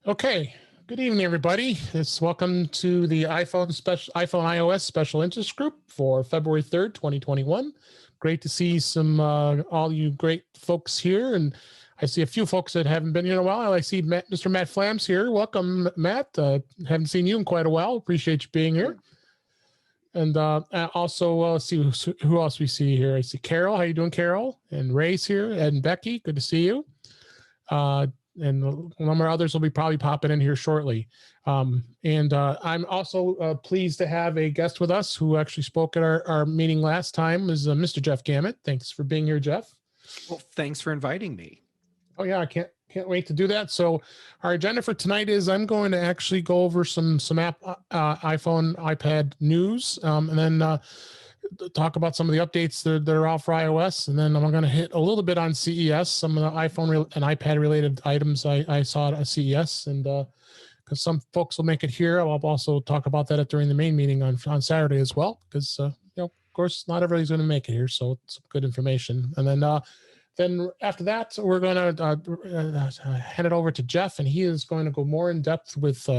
Okay. Good evening, everybody. Welcome to the iPhone iOS special interest group for February 3rd, 2021. Great to see all you great folks here, and I see a few folks that haven't been here in a while. I see Mr. Matt Flams here. Welcome, Matt. Haven't seen you in quite a while. Appreciate you being here. And also see who else we see here. I see Carol. How you doing, Carol? And Ray's here. Ed and Becky. Good to see you. And a number of others will be probably popping in here shortly. I'm also pleased to have a guest with us who actually spoke at our meeting last time, is Mr. Jeff Gamet. Thanks for being here, Jeff. Well, thanks for inviting me. Oh yeah, I can't wait to do that. So our agenda for tonight is I'm going to actually go over some iPhone, iPad news, and then talk about some of the updates that are out for iOS, and then I'm going to hit a little bit on CES, some of the iPhone and iPad related items I saw at CES, and because some folks will make it here, I'll also talk about that during the main meeting on Saturday as well, because of course not everybody's going to make it here, so it's good information. And then after that, we're going to hand it over to Jeff, and he is going to go more in depth with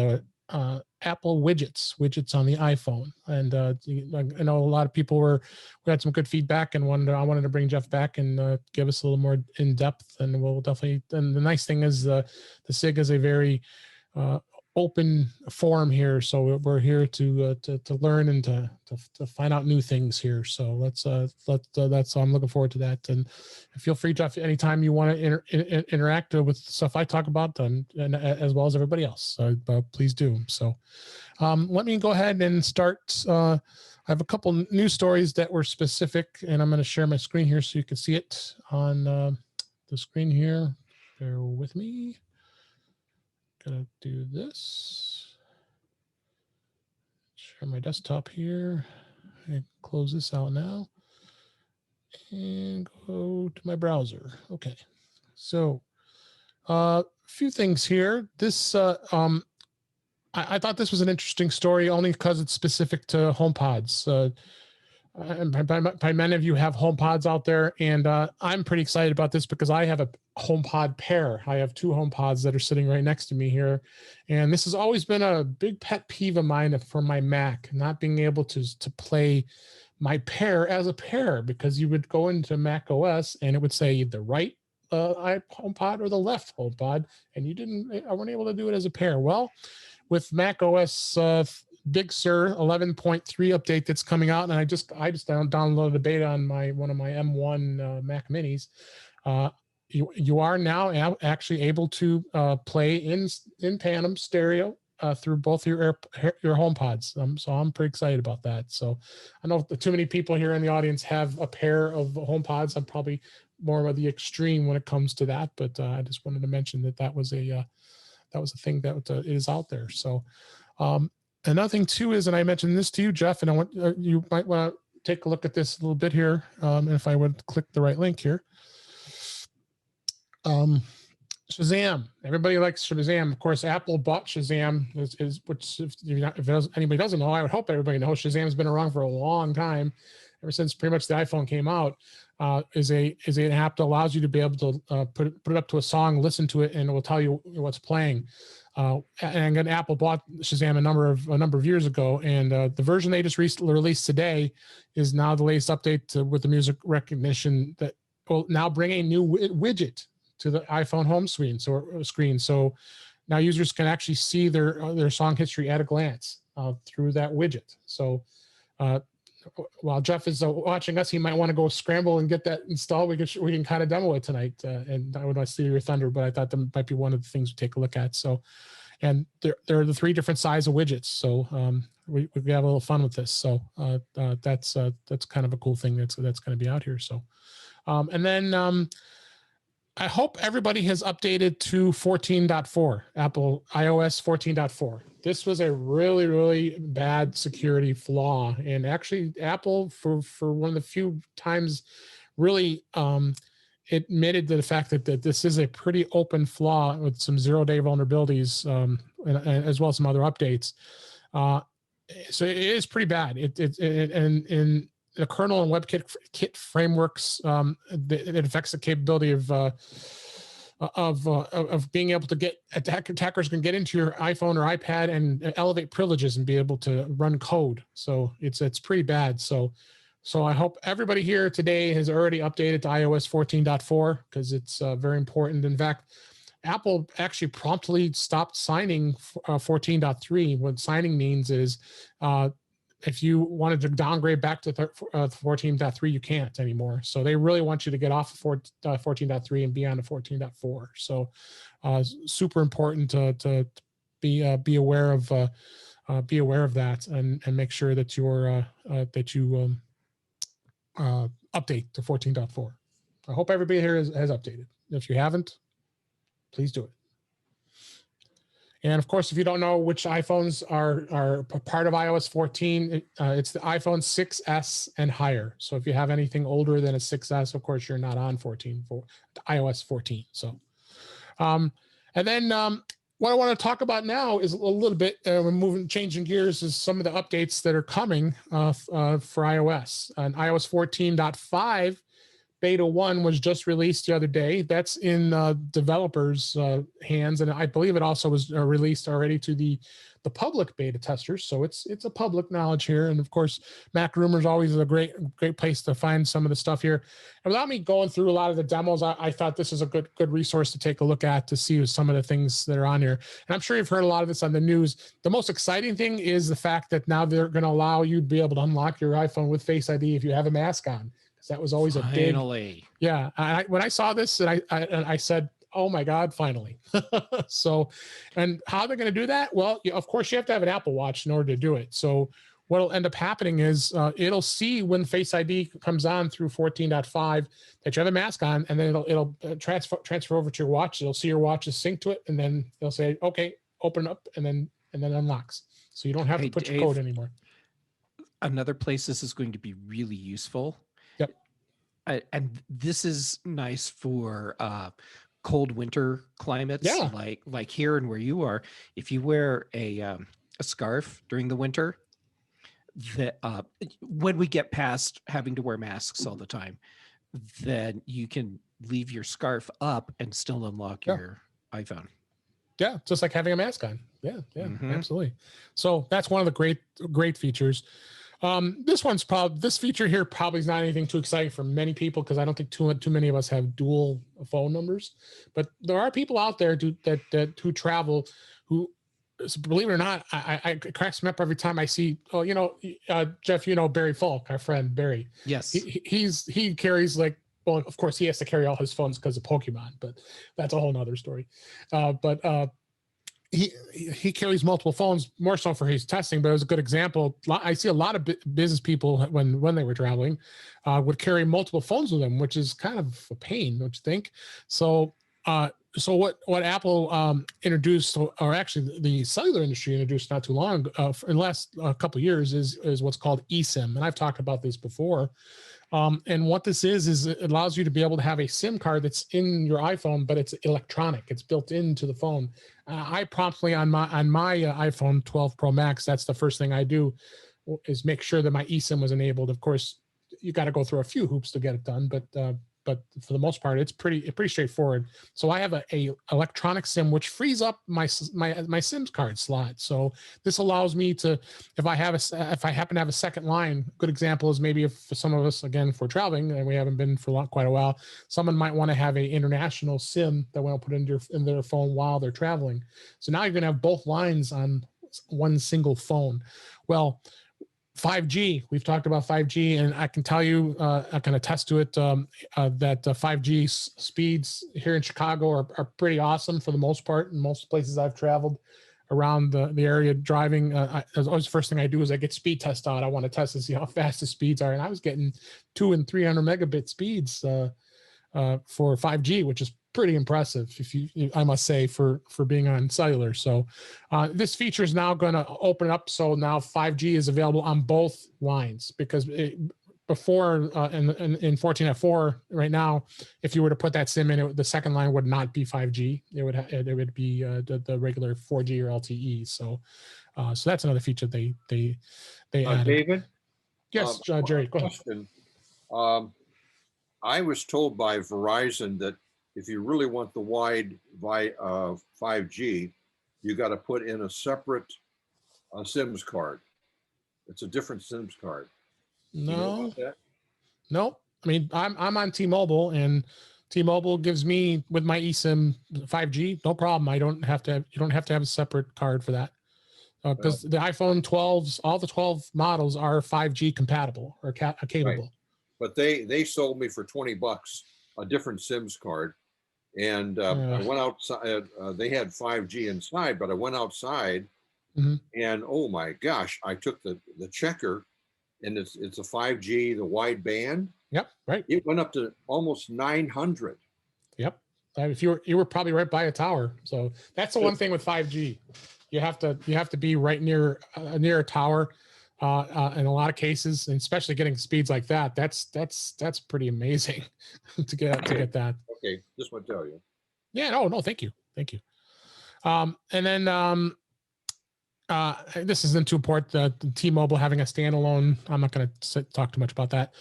Apple widgets on the iPhone. And I know a lot of people we had some good feedback, and I wanted to bring Jeff back and give us a little more in depth. And we'll definitely. And the nice thing is the SIG is a very open forum here, so we're here to learn and to find out new things here. So that's I'm looking forward to that. And feel free, Jeff, anytime you want to interact with stuff I talk about, and as well as everybody else, please do. So let me go ahead and start. I have a couple news stories that were specific, and I'm going to share my screen here so you can see it on the screen here. Bear with me. Gonna do this. Share my desktop here. And close this out now. And go to my browser. Okay. So a few things here. This I thought this was an interesting story only because it's specific to HomePods. And by many of you have HomePods out there, and I'm pretty excited about this because I have a HomePod pair. I have two HomePods that are sitting right next to me here, and this has always been a big pet peeve of mine for my Mac, not being able to play my pair as a pair, because you would go into Mac OS and it would say the right HomePod or the left HomePod, and I wasn't able to do it as a pair. Well, with Mac OS Big Sur 11.3 update that's coming out, and I just downloaded the beta on one of my M1 Mac Minis. You are now actually able to play in tandem stereo through both your HomePods. So I'm pretty excited about that. So I know too many people here in the audience have a pair of HomePods. I'm probably more of the extreme when it comes to that, but I just wanted to mention that was a thing that is out there. So. Another thing too is, and I mentioned this to you, Jeff, and I want you might want to take a look at this a little bit here. And if I would click the right link here, Shazam. Everybody likes Shazam. Of course, Apple bought Shazam, which if anybody doesn't know, I would hope everybody knows Shazam's been around for a long time, ever since pretty much the iPhone came out. Is an app that allows you to be able to put it up to a song, listen to it, and it will tell you what's playing. And again, Apple bought Shazam a number of years ago, and the version they just released today is now the latest update with the music recognition that will now bring a new widget to the iPhone home screen. So now users can actually see their song history at a glance through that widget. So while Jeff is watching us, he might want to go scramble and get that installed. We can kind of demo it tonight, and I would not steal your thunder, but I thought that might be one of the things we take a look at. So, and there are the three different size of widgets. So we have a little fun with this. So that's kind of a cool thing that's going to be out here. So, and then I hope everybody has updated to 14.4, Apple iOS 14.4. This was a really, really bad security flaw. And actually, Apple, for one of the few times, really admitted to the fact that this is a pretty open flaw with some zero-day vulnerabilities, and as well as some other updates. So it is pretty bad. And the kernel and WebKit frameworks, it affects the capability of of being able to get attackers can get into your iPhone or iPad and elevate privileges and be able to run code. So it's pretty bad. So I hope everybody here today has already updated to iOS 14.4 because it's very important. In fact, Apple actually promptly stopped signing 14.3. What signing means is if you wanted to downgrade back to 14.3, you can't anymore. So they really want you to get off of 14.3 and be on to 14.4. So super important to be aware of that and make sure that you're that you update to 14.4. I hope everybody here has updated. If you haven't, please do it. And of course, if you don't know which iPhones are part of iOS 14, it's the iPhone 6S and higher. So if you have anything older than a 6S, of course, you're not on iOS 14. So, and then what I want to talk about now is a little bit, we're changing gears, is some of the updates that are coming for iOS. And iOS 14.5 Beta 1 was just released the other day. That's in developers' hands, and I believe it also was released already to the public beta testers. So it's a public knowledge here, and of course, Mac Rumors always is a great place to find some of the stuff here. And without me going through a lot of the demos, I thought this is a good resource to take a look at to see some of the things that are on here. And I'm sure you've heard a lot of this on the news. The most exciting thing is the fact that now they're going to allow you to be able to unlock your iPhone with Face ID if you have a mask on. That was always finally. A big, yeah. When I saw this, and I said, "Oh my God, finally!" So, and how they're going to do that? Well, of course, you have to have an Apple Watch in order to do it. So, what'll end up happening is it'll see when Face ID comes on through 14.5 that you have a mask on, and then it'll transfer over to your watch. It'll see your watch is synced to it, and then they'll say, "Okay, open up," and then unlocks. So you don't have to put your code anymore. Another place this is going to be really useful. And this is nice for cold winter climates, like here and where you are. If you wear a scarf during the winter, that when we get past having to wear masks all the time, then you can leave your scarf up and still unlock your iPhone. Yeah, just like having a mask on. Yeah, absolutely. So that's one of the great features. This feature here probably is not anything too exciting for many people because I don't think too many of us have dual phone numbers. But there are people out there who travel who, believe it or not, it cracks me up every time I see. Oh, Jeff, Barry Falk, our friend Barry. Yes, he carries like. Well, of course, he has to carry all his phones because of Pokemon, but that's a whole nother story. He carries multiple phones, more so for his testing, but it was a good example. I see a lot of business people when they were traveling would carry multiple phones with them, which is kind of a pain, don't you think? So what Apple introduced, or actually the cellular industry introduced not too long, in the last couple of years, is what's called eSIM, and I've talked about this before. And what this is it allows you to be able to have a SIM card that's in your iPhone, but it's electronic. It's built into the phone. I promptly on my iPhone 12 Pro Max, that's the first thing I do is make sure that my eSIM was enabled. Of course, you got to go through a few hoops to get it done, but for the most part, it's pretty straightforward. So I have a electronic SIM, which frees up my SIM card slot. So this allows me to, if I happen to have a second line, good example is maybe if for some of us, again, if we're traveling and we haven't been for quite a while, someone might want to have an international SIM that will put in their phone while they're traveling. So now you're going to have both lines on one single phone. Well, 5G, we've talked about 5G, and I can tell you, I can attest to it, that 5G speeds here in Chicago are pretty awesome for the most part. In most places I've traveled around the area driving, always the first thing I do is I get speed test out. I want to test to see how fast the speeds are. And I was getting 200 and 300 megabit speeds for 5G, which is pretty impressive, I must say, for being on cellular. So this feature is now going to open up. So now 5G is available on both lines, because before in 14.4 right now, if you were to put that SIM in, the second line would not be 5G. It would be the regular 4G or LTE. So that's another feature they added. David? Yes, Jerry, go ahead. Question. I was told by Verizon that if you really want the wide 5G, you got to put in a separate SIMS card. It's a different SIMS card. No, you know about that? Nope. I mean, I'm on T-Mobile, and T-Mobile gives me with my eSIM 5G, no problem. You don't have to have a separate card for that. Because the iPhone 12s, all the 12 models are 5G compatible or capable. Right. But they sold me for $20 a different SIMS card, and I went outside. They had 5G inside, but I went outside, and oh my gosh, I took the checker, and it's a 5G, the wide band. Yep, right. It went up to almost 900. Yep. If you were probably right by a tower, so that's the one thing with 5G. You have to be right near a tower, in a lot of cases, and especially getting speeds like that. That's pretty amazing to get that. Okay, just want to tell you. Yeah. No. Thank you. And then this isn't too important. The T-Mobile having a standalone. I'm not going to talk too much about that.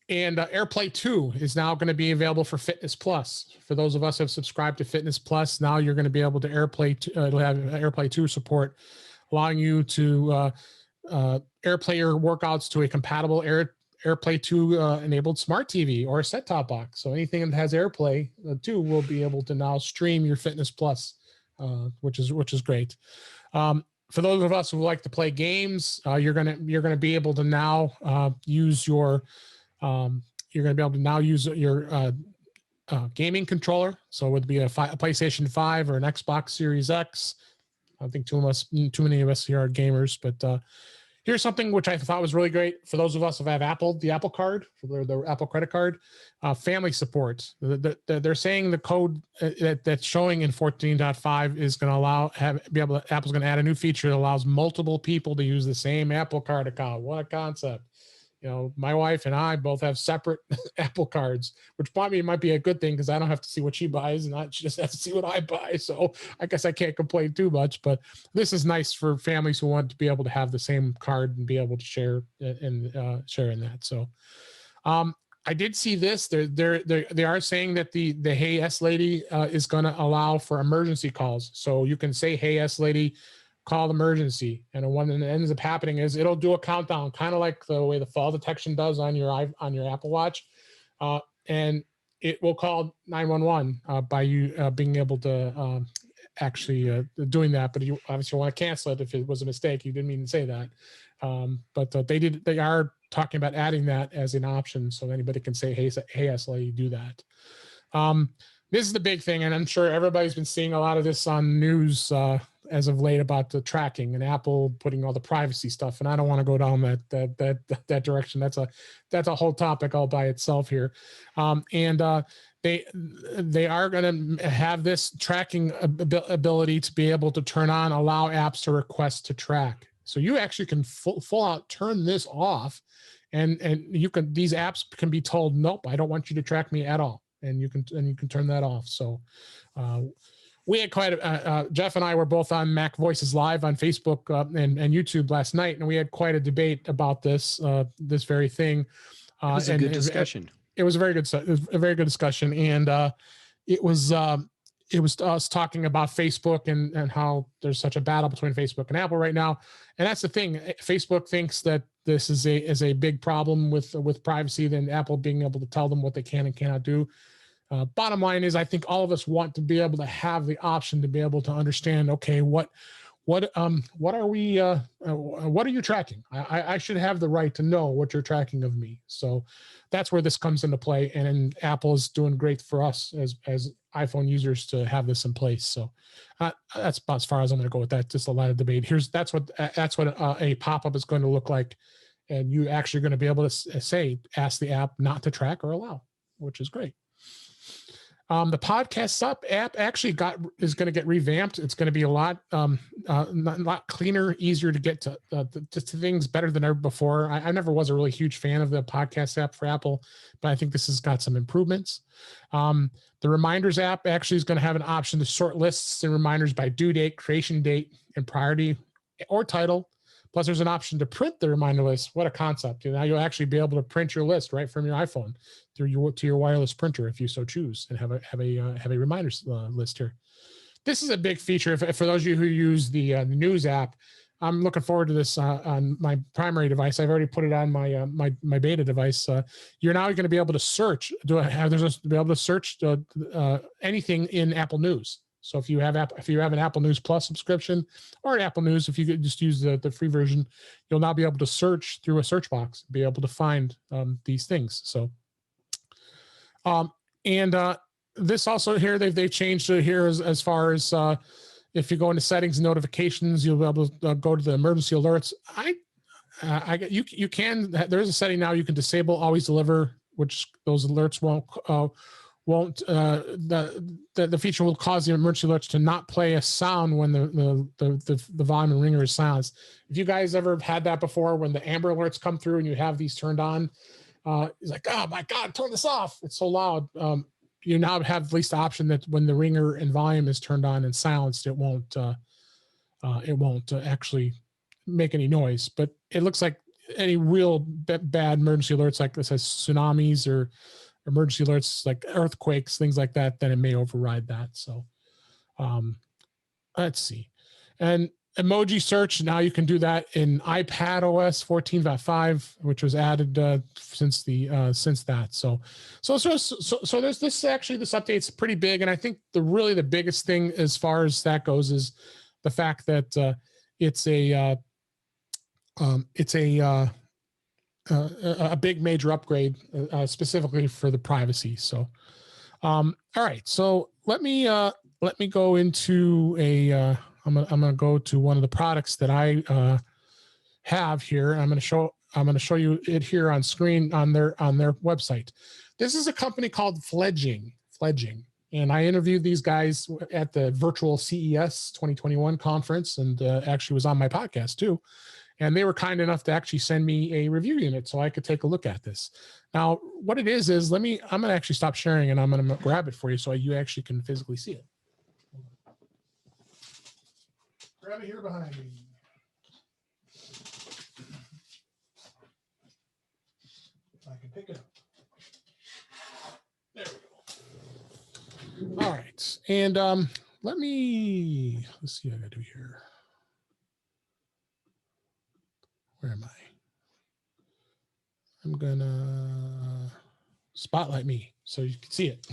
And AirPlay 2 is now going to be available for Fitness Plus. For those of us who have subscribed to Fitness Plus, now you're going to be able to it'll have AirPlay 2 support, allowing you to AirPlay your workouts to a compatible AirPlay 2 enabled smart TV or a set-top box. So anything that has AirPlay 2 will be able to now stream your Fitness Plus, which is great. For those of us who like to play games, you're gonna be able to now use your gaming controller. So it would be a PlayStation 5 or an Xbox Series X. I don't think too many of us here are gamers, but here's something which I thought was really great for those of us who have the Apple card, for the Apple credit card, family support. They're saying the code that's showing in 14.5 is going to Apple's going to add a new feature that allows multiple people to use the same Apple card account. What a concept. My wife and I both have separate Apple cards, which probably might be a good thing because I don't have to see what she buys and she just has to see what I buy. So I guess I can't complain too much, but this is nice for families who want to be able to have the same card and be able to share share in that. So I did see this. They are saying that the Hey S Lady is going to allow for emergency calls. So you can say, Hey S Lady, call emergency, and what ends up happening is it'll do a countdown, kind of like the way the fall detection does on your Apple Watch, and it will call 911 by you being able to actually doing that. But you obviously want to cancel it if it was a mistake. You didn't mean to say that, but they are talking about adding that as an option, so anybody can say, Hey S Lady, do that. This is the big thing, and I'm sure everybody's been seeing a lot of this on news as of late about the tracking and Apple putting all the privacy stuff. And I don't want to go down that direction. That's a whole topic all by itself here. They are going to have this tracking ability to be able to allow apps to request to track. So you actually can full out turn this off, and these apps can be told, nope, I don't want you to track me at all. And you can turn that off. So we had Jeff and I were both on Mac Voices Live on Facebook and YouTube last night, and we had quite a debate about this very thing. It was a good discussion. It was a very good discussion, and it was us talking about Facebook and how there's such a battle between Facebook and Apple right now. And that's the thing. Facebook thinks that this is a big problem with privacy than Apple being able to tell them what they can and cannot do. Bottom line is, I think all of us want to be able to have the option to be able to understand, okay, what are you tracking? I should have the right to know what you're tracking of me. So that's where this comes into play. And Apple is doing great for us as iPhone users to have this in place. So that's about as far as I'm going to go with that. Just a lot of debate. That's what a pop-up is going to look like. And you actually going to be able to ask the app not to track or allow, which is great. The podcast app actually is going to get revamped. It's going to be a lot cleaner, easier to get to things better than ever before. I never was a really huge fan of the podcast app for Apple, but I think this has got some improvements. The reminders app actually is going to have an option to sort lists and reminders by due date, creation date, and priority or title Plus, there's an option to print the reminder list. What a concept. Now you'll actually be able to print your list right from your iPhone to your wireless printer if you so choose, and have a reminders list here. This is a big feature for those of you who use the news app. I'm looking forward to this on my primary device. I've already put it on my my beta device. You're now going to be able to search. Be able to search anything in Apple News. So if you have an Apple News Plus subscription, or an Apple News, if you could just use the free version, you'll now be able to search through a search box, be able to find these things. So, this also here they've changed it here as far as if you go into settings and notifications, you'll be able to go to the emergency alerts. You can, there is a setting now you can disable always deliver, which those alerts the feature will cause the emergency alerts to not play a sound when the volume and ringer is silenced. If you guys ever had that before, when the Amber alerts come through and you have these turned on, it's like, oh my God, turn this off. It's so loud. You now have at least the option that when the ringer and volume is turned on and silenced, it won't actually make any noise. But it looks like any real bad emergency alerts, like this has tsunamis or emergency alerts like earthquakes, things like that, then it may override that. So let's see. And emoji search, now you can do that in iPad OS 14.5, which was added since that. So there's this, actually this update's pretty big, and I think the biggest thing as far as that goes is the fact that it's a big major upgrade specifically for the privacy. So all right, so let me go into I'm gonna go to one of the products that I have here. I'm gonna show you it here on screen on their website. This is a company called Fledging, and I interviewed these guys at the virtual CES 2021 conference, and actually was on my podcast too. And they were kind enough to actually send me a review unit so I could take a look at this. Now, what it is I'm gonna actually stop sharing and I'm gonna grab it for you so you actually can physically see it. Grab it here behind me. If I can pick it up. There we go. All right. And let's see what I gotta do here. Where am I? I'm gonna spotlight me so you can see it.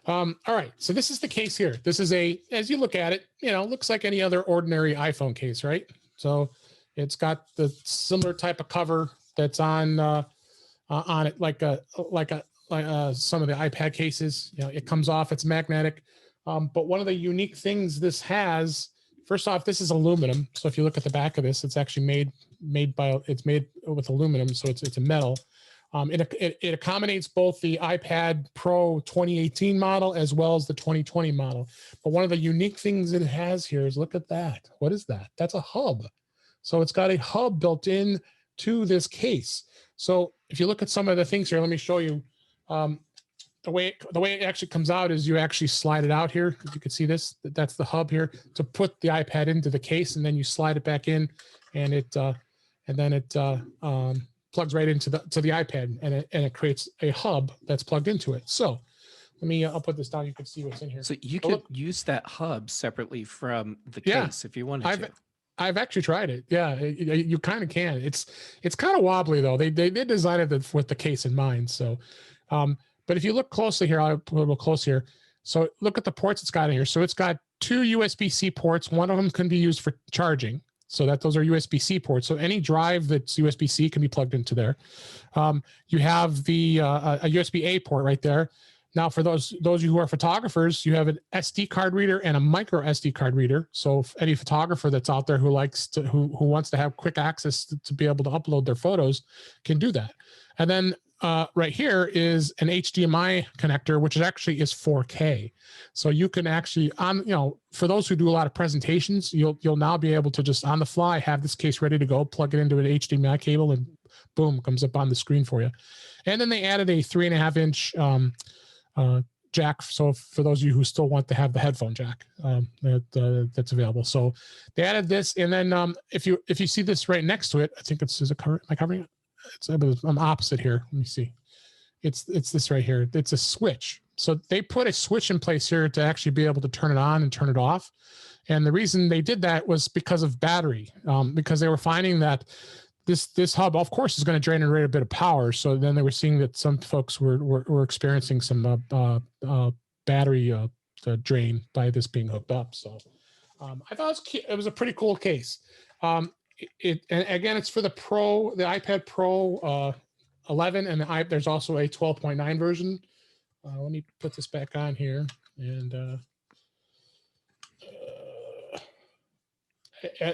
All right, so this is the case here. This is as you look at it, looks like any other ordinary iPhone case, right? So it's got the similar type of cover that's on it, like some of the iPad cases. It comes off, it's magnetic. But one of the unique things this has, first off, this is aluminum. So if you look at the back of this, it's actually made with aluminum, so it's a metal. It accommodates both the iPad Pro 2018 model as well as the 2020 model. But one of the unique things it has here is, look at that. What is that? That's a hub. So it's got a hub built in to this case. So if you look at some of the things here, let me show you. The way it actually comes out is you actually slide it out here. You can see this. That's the hub here to put the iPad into the case, and then you slide it back in, and it plugs right into the iPad, and it creates a hub that's plugged into it. So let me I'll put this down. You can see what's in here. So you could use that hub separately from the case if you wanted to. I've actually tried it. Yeah, you kind of can. It's kind of wobbly though. They designed it with the case in mind. So, but if you look closely here, I'll put a little close here. So look at the ports it's got in here. So it's got two USB-C ports. One of them can be used for charging. So those are USB-C ports. So any drive that's USB-C can be plugged into there. You have a USB-A port right there. Now, for those of you who are photographers, you have an SD card reader and a micro SD card reader. So if any photographer that's out there who wants to have quick access to be able to upload their photos can do that. And then right here is an HDMI connector, which is 4K. So you can actually, for those who do a lot of presentations, you'll now be able to just on the fly have this case ready to go, plug it into an HDMI cable, and boom, comes up on the screen for you. And then they added a 3.5-inch jack. So for those of you who still want to have the headphone jack, that's available. So they added this, and then if you see this right next to it, I think is it cover, am I covering it? I'm opposite here. Let me see. It's this right here. It's a switch. So they put a switch in place here to actually be able to turn it on and turn it off. And the reason they did that was because of battery, because they were finding that this hub, of course, is going to generate a bit of power. So then they were seeing that some folks were experiencing some battery drain by this being hooked up. So I thought it was a pretty cool case. And again, it's for the iPad Pro 11, and there's also a 12.9 version. Let me put this back on here, and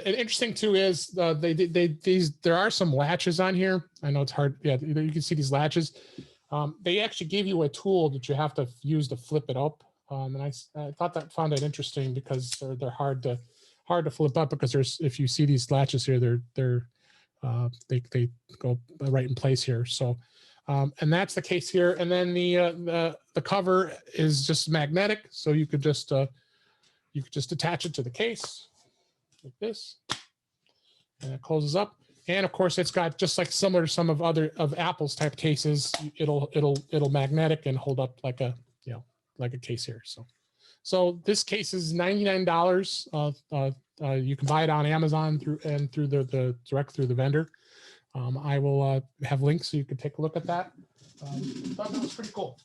interesting too is there are some latches on here. I know it's hard. Yeah, you can see these latches. They actually give you a tool that you have to use to flip it up. And I found that interesting because they're hard to flip up, because if you see these latches here, they go right in place here. So, and that's the case here. And then the cover is just magnetic, so you could just attach it to the case like this, and it closes up. And of course, it's got, just like similar to some of Apple's type cases, it'll magnetic and hold up like a case here. So this case is $99. You can buy it on Amazon through the direct through the vendor. I will have links so you can take a look at that. I thought that was pretty cool.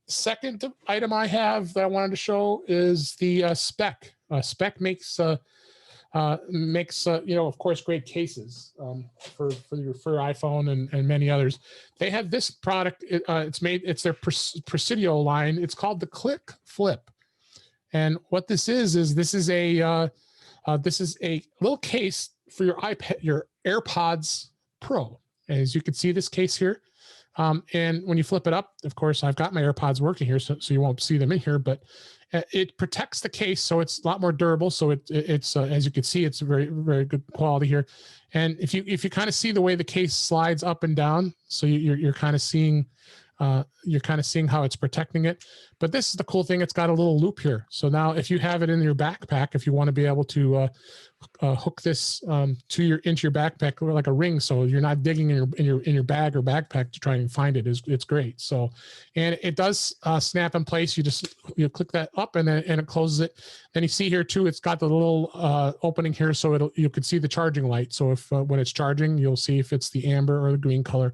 Second item I have that I wanted to show is the Spec. Spec makes of course, great cases for iPhone and many others. They have this product. It's their Presidio line. It's called the Click Flip. And what this is a little case for your iPad, your AirPods Pro. As you can see this case here. And when you flip it up, of course, I've got my AirPods working here, so you won't see them in here, but it protects the case, so it's a lot more durable. So it's as you can see, it's very, very good quality here. And if you kind of see the way the case slides up and down, so you're kind of seeing how it's protecting it. But this is the cool thing; it's got a little loop here. So now, if you have it in your backpack, if you want to be able to hook this into your backpack like a ring, so you're not digging in your bag or backpack to try and find it, it's great. So, and it does snap in place. You click that up, and it closes it. And you see here too, it's got the little opening here, so you can see the charging light. So if when it's charging, you'll see if it's the amber or the green color.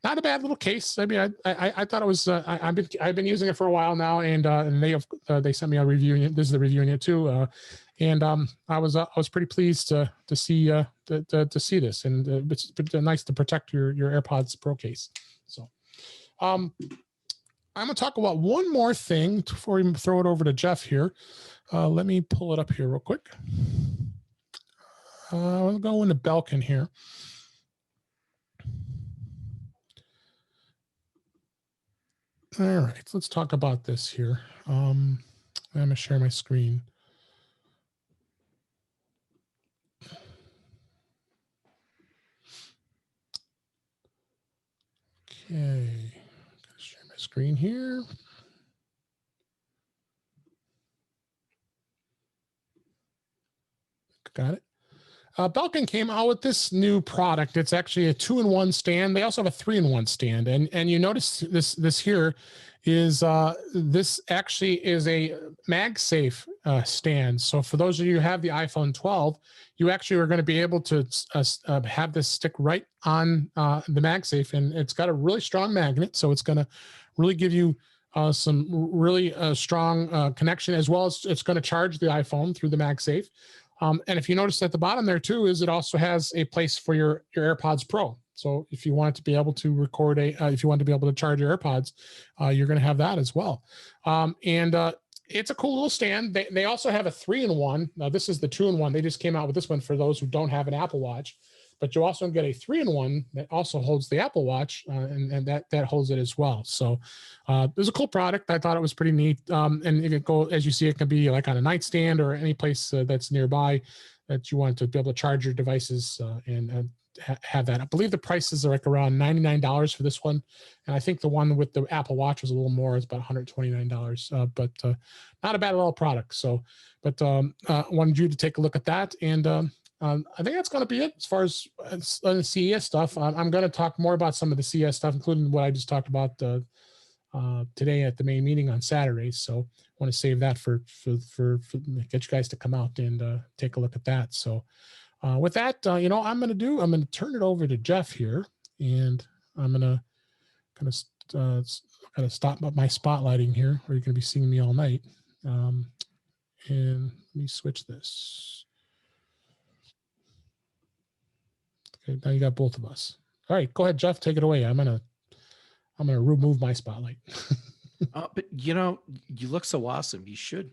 Not a bad little case. I mean, I thought it was. I've been using it for a while now, and they sent me a review. This is the reviewing it too, and I was pretty pleased to see this, and it's nice to protect your AirPods Pro case. So, I'm gonna talk about one more thing before we throw it over to Jeff here. Let me pull it up here real quick. I'll go into Belkin here. All right, let's talk about this here. I'm going to share my screen. Okay, I'm going to share my screen here. Got it. Belkin came out with this new product. It's actually a 2-in-1 stand. They also have a 3-in-1 stand. And you notice this here is this actually is a MagSafe stand. So for those of you who have the iPhone 12, you actually are going to be able to have this stick right on the MagSafe, and it's got a really strong magnet. So it's going to really give you some really strong connection, as well as it's going to charge the iPhone through the MagSafe. And if you notice at the bottom there too, is it also has a place for your AirPods Pro. So if you want to be able to record if you want to be able to charge your AirPods, you're going to have that as well. And it's a cool little stand. They also have a 3-in-1. Now this is the 2-in-1. They just came out with this one for those who don't have an Apple Watch. But you also get a 3-in-1 that also holds the Apple Watch, and that holds it as well. So it was a cool product. I thought it was pretty neat. And if it as you see, it can be like on a nightstand or any place that's nearby that you want to be able to charge your devices. And have that. I believe the prices are like around $99 for this one, and I think the one with the Apple Watch was a little more. It's about $129, but not a bad at all product. So, but wanted you to take a look at that, and I think that's going to be it as far as the CES stuff. I'm going to talk more about some of the CES stuff, including what I just talked about today at the main meeting on Saturday. So I want to save that for get you guys to come out and take a look at that. So with that, I'm going to turn it over to Jeff here, and I'm going to kind of stop my spotlighting here, or you're going to be seeing me all night. And let me switch this. Okay, now you got both of us. All right, go ahead, Jeff. Take it away. I'm gonna remove my spotlight. But you look so awesome. You should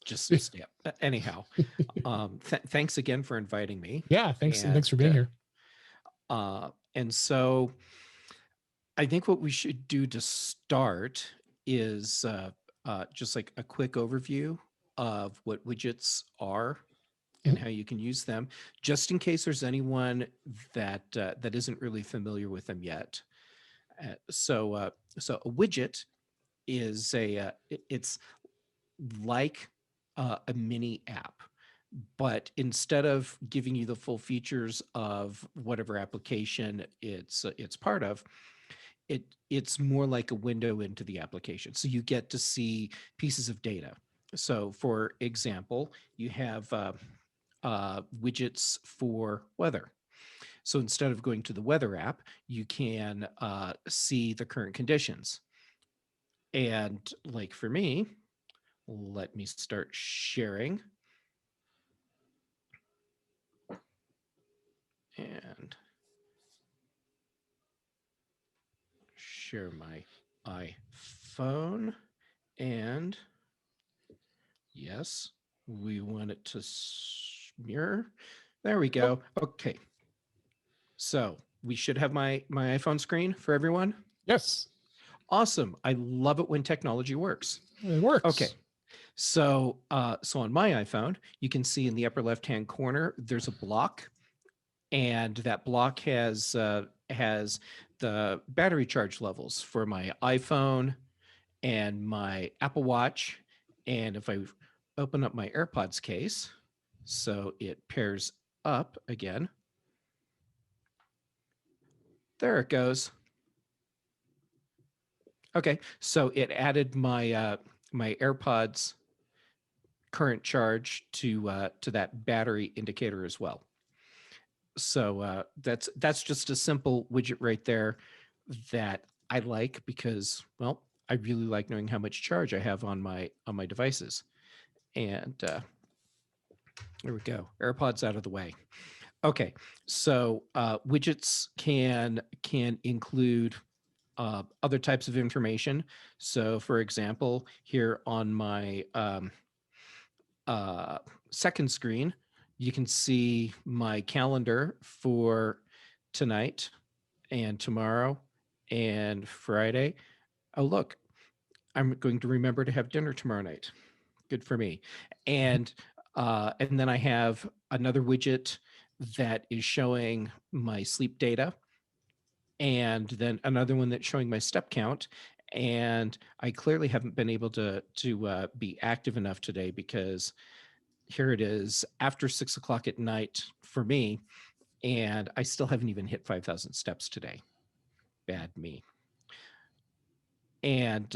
just stay up. Anyhow, thanks again for inviting me. Yeah, thanks for being here. And so, I think what we should do to start is just like a quick overview of what widgets are and how you can use them, just in case there's anyone that isn't really familiar with them yet. So a widget is it's like a mini app, but instead of giving you the full features of whatever application it's part of, it's more like a window into the application. So you get to see pieces of data. So for example, you have widgets for weather. So instead of going to the weather app, you can see the current conditions. And like for me, let me start sharing. And share my iPhone. And yes, we want it to mirror. There we go. Okay. So we should have my iPhone screen for everyone. Yes. Awesome. I love it when technology works. It works. Okay. So on my iPhone, you can see in the upper left-hand corner, there's a block, and that block has the battery charge levels for my iPhone and my Apple Watch. And if I open up my AirPods case, so it pairs up again. There it goes. Okay, so it added my my AirPods current charge to that battery indicator as well. So that's just a simple widget right there that I like because, well, I really like knowing how much charge I have on my devices. And there we go. AirPods out of the way. Okay, so widgets can include other types of information. So for example, here on my second screen, you can see my calendar for tonight and tomorrow and Friday. Oh, look, I'm going to remember to have dinner tomorrow night. Good for me. And then I have another widget that is showing my sleep data, and then another one that's showing my step count. And I clearly haven't been able to be active enough today because here it is after 6 o'clock at night for me, and I still haven't even hit 5,000 steps today. Bad me. And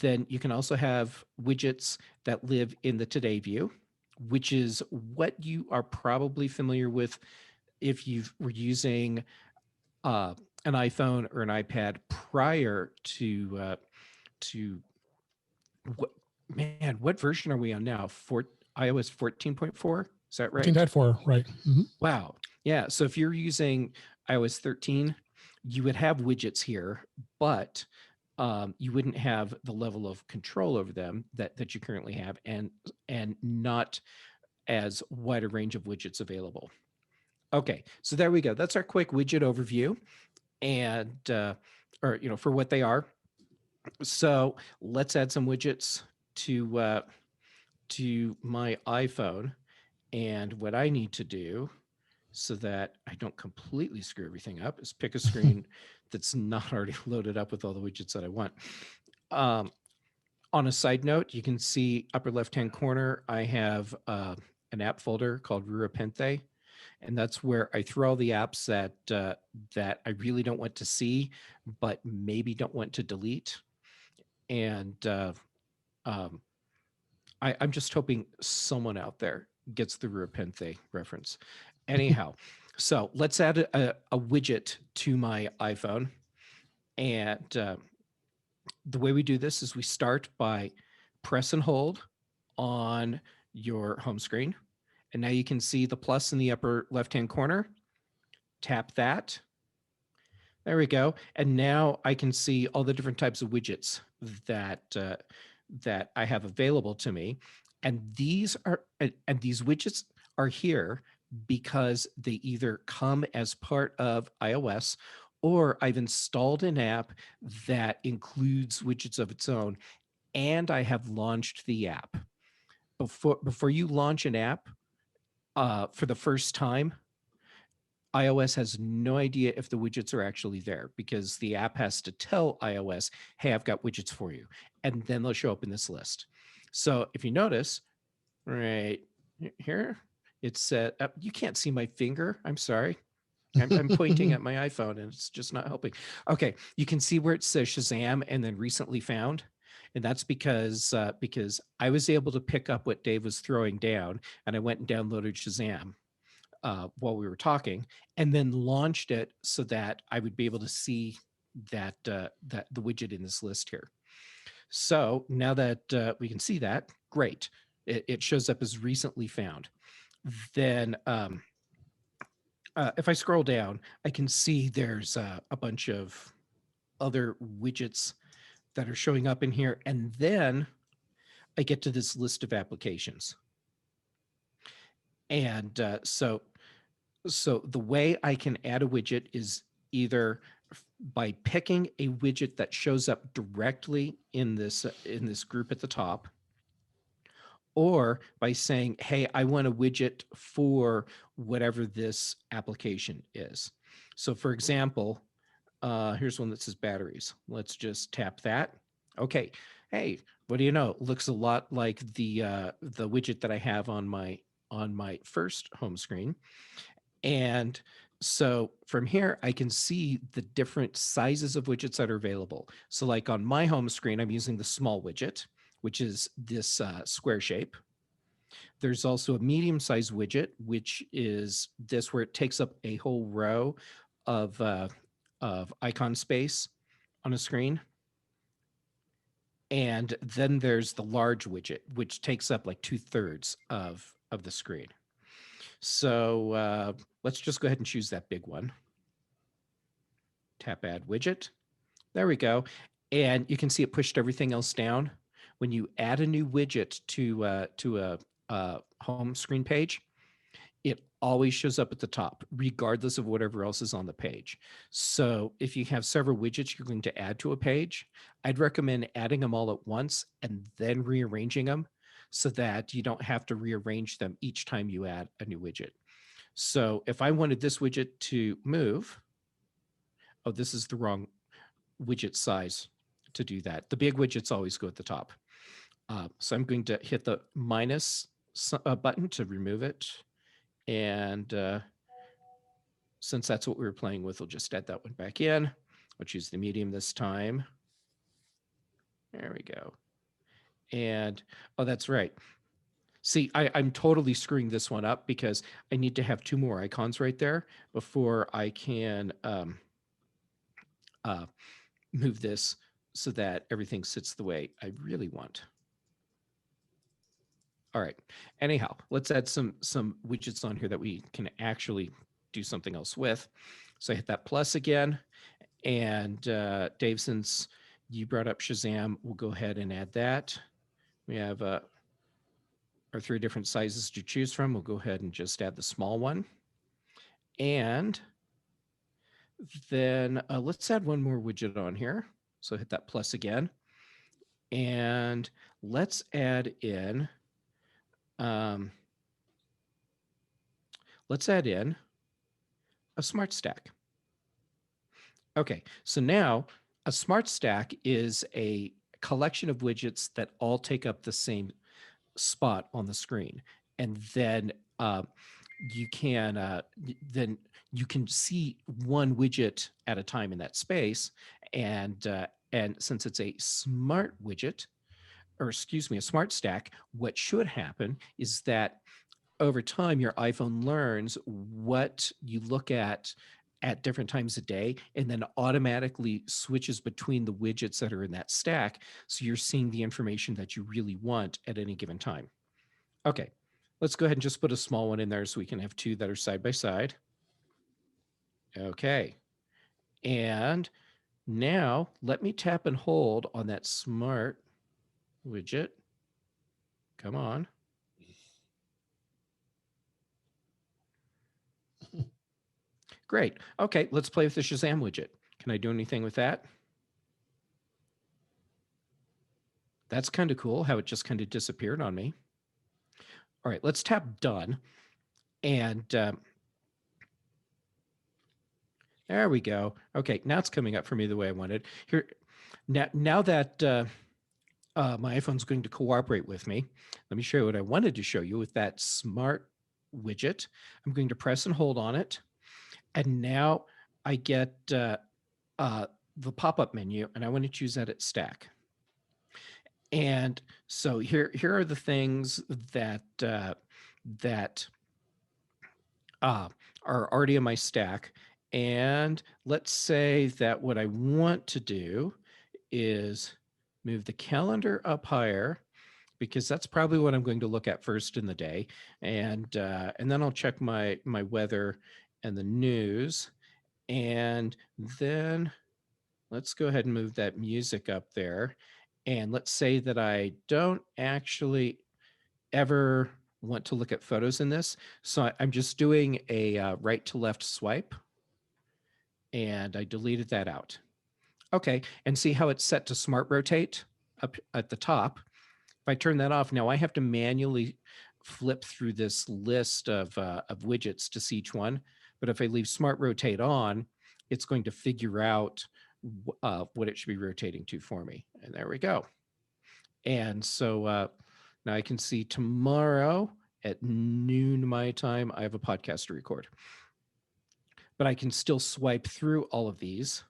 then you can also have widgets that live in the Today view, which is what you are probably familiar with if you were using an iPhone or an iPad prior to what version are we on now? iOS 14.4? Is that right? 14.4, right. Mm-hmm. Wow. Yeah. So if you're using iOS 13, you would have widgets here, but you wouldn't have the level of control over them that you currently have, and not as wide a range of widgets available. Okay, so there we go. That's our quick widget overview, and for what they are. So let's add some widgets to my iPhone, and what I need to do so that I don't completely screw everything up, is pick a screen that's not already loaded up with all the widgets that I want. On a side note, you can see upper left-hand corner, I have an app folder called Repente, and that's where I throw all the apps that I really don't want to see, but maybe don't want to delete. And I'm just hoping someone out there gets the Repente reference. Anyhow, so let's add a widget to my iPhone. And the way we do this is we start by press and hold on your home screen. And now you can see the plus in the upper left-hand corner. Tap that. There we go. And now I can see all the different types of widgets that that I have available to me. And these widgets are here because they either come as part of iOS, or I've installed an app that includes widgets of its own, and I have launched the app. Before you launch an app for the first time, iOS has no idea if the widgets are actually there, because the app has to tell iOS, hey, I've got widgets for you. And then they'll show up in this list. So if you notice, right here, it said, you can't see my finger. I'm sorry. I'm pointing at my iPhone and it's just not helping. Okay, you can see where it says Shazam and then recently found. And that's because I was able to pick up what Dave was throwing down, and I went and downloaded Shazam while we were talking, and then launched it so that I would be able to see that that the widget in this list here. So now that we can see that, great. It shows up as recently found. Then if I scroll down, I can see there's a bunch of other widgets that are showing up in here. And then I get to this list of applications. And so the way I can add a widget is either by picking a widget that shows up directly in this group at the top, or by saying, hey, I want a widget for whatever this application is. So for example, here's one that says batteries. Let's just tap that. Okay. Hey, what do you know? It looks a lot like the widget that I have on my first home screen. And so from here, I can see the different sizes of widgets that are available. So like on my home screen, I'm using the small widget, which is this square shape. There's also a medium-sized widget, which is this, where it takes up a whole row of icon space on a screen. And then there's the large widget, which takes up like 2/3 of the screen. So let's just go ahead and choose that big one. Tap add widget. There we go. And you can see it pushed everything else down. When you add a new widget to a home screen page, it always shows up at the top, regardless of whatever else is on the page. So if you have several widgets you're going to add to a page, I'd recommend adding them all at once and then rearranging them, so that you don't have to rearrange them each time you add a new widget. So if I wanted this widget to move, oh, this is the wrong widget size to do that. The big widgets always go at the top. So I'm going to hit the minus button to remove it. And since that's what we were playing with, we'll just add that one back in. I'll choose the medium this time. There we go. And, oh, that's right. See, I'm totally screwing this one up because I need to have 2 more icons right there before I can move this so that everything sits the way I really want. All right. Anyhow, let's add some widgets on here that we can actually do something else with. So I hit that plus again. And Dave, since you brought up Shazam, we'll go ahead and add that. We have our 3 different sizes to choose from. We'll go ahead and just add the small one. And then let's add one more widget on here. So hit that plus again. And let's add in, a smart stack. Okay, so now a smart stack is a collection of widgets that all take up the same spot on the screen, and then you can see one widget at a time in that space, and since it's a smart widget, or excuse me, a smart stack, what should happen is that over time your iPhone learns what you look at different times a day, and then automatically switches between the widgets that are in that stack, so you're seeing the information that you really want at any given time. Okay, let's go ahead and just put a small one in there so we can have two that are side by side. Okay, and now let me tap and hold on that smart widget. Come on. Great. Okay, let's play with the Shazam widget. Can I do anything with that? That's kind of cool how it just kind of disappeared on me. All right, let's tap done. And there we go. Okay, now it's coming up for me the way I wanted. Here, now that my iPhone's going to cooperate with me, let me show you what I wanted to show you with that smart widget. I'm going to press and hold on it. And now I get the pop-up menu, and I want to choose Edit Stack. And so here are the things that are already in my stack. And let's say that what I want to do is move the calendar up higher, because that's probably what I'm going to look at first in the day. And then I'll check my weather and the news. And then let's go ahead and move that music up there. And let's say that I don't actually ever want to look at photos in this. So I'm just doing a right to left swipe. And I deleted that out. Okay, and see how it's set to smart rotate up at the top. If I turn that off, now I have to manually flip through this list of widgets to see each one. But if I leave smart rotate on, it's going to figure out what it should be rotating to for me. And there we go. And so now I can see tomorrow at noon my time, I have a podcast to record. But I can still swipe through all of these.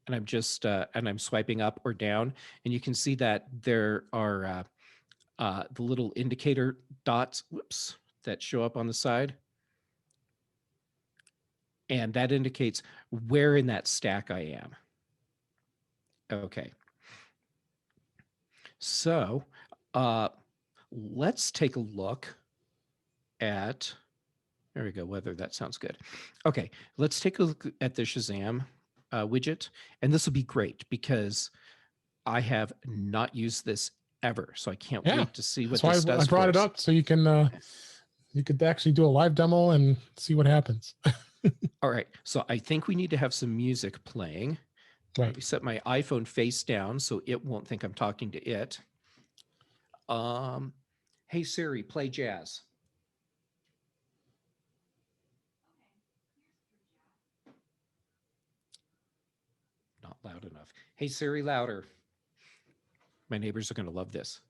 And I'm just, and I'm swiping up or down. And you can see that there are the little indicator dots, whoops, that show up on the side. And that indicates where in that stack I am. Okay. So let's take a look at, there we go, whether that sounds good. Okay, let's take a look at the Shazam widget. And this will be great because I have not used this ever. So I can't wait to see what this does. I brought it up so you can you could actually do a live demo and see what happens. All right. So I think we need to have some music playing. Right. Let me set my iPhone face down so it won't think I'm talking to it. Hey Siri, play jazz. Not loud enough. Hey Siri, louder. My neighbors are going to love this.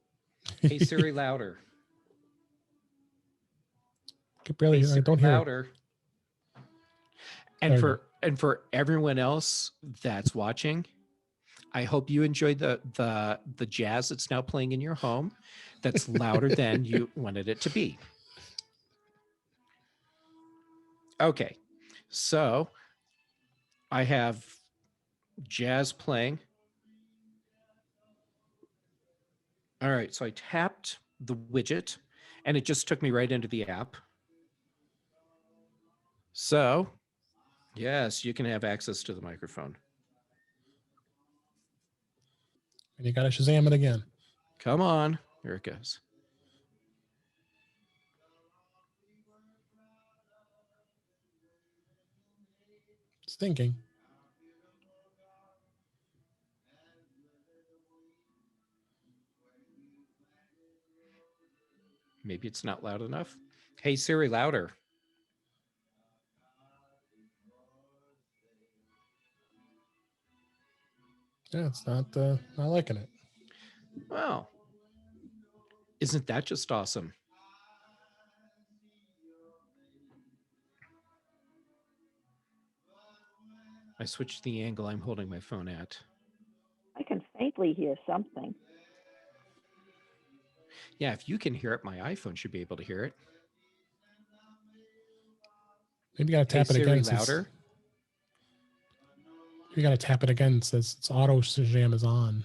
Hey Siri, louder. Barely, hey, Siri, I don't hear louder. And for everyone else that's watching, I hope you enjoyed the jazz that's now playing in your home. That's louder than you wanted it to be. Okay, so I have jazz playing. All right, so I tapped the widget and it just took me right into the app. So, yes, you can have access to the microphone. And you got to Shazam it again. Come on, here it goes. It's thinking. Maybe it's not loud enough. Hey Siri, louder. Yeah, it's not liking it. Well, isn't that just awesome? I switched the angle I'm holding my phone at. I can faintly hear something. Yeah, if you can hear it, my iPhone should be able to hear it. Maybe you gotta tap it Siri, again. Louder. You gotta tap it again. It says it's auto Shazam is on.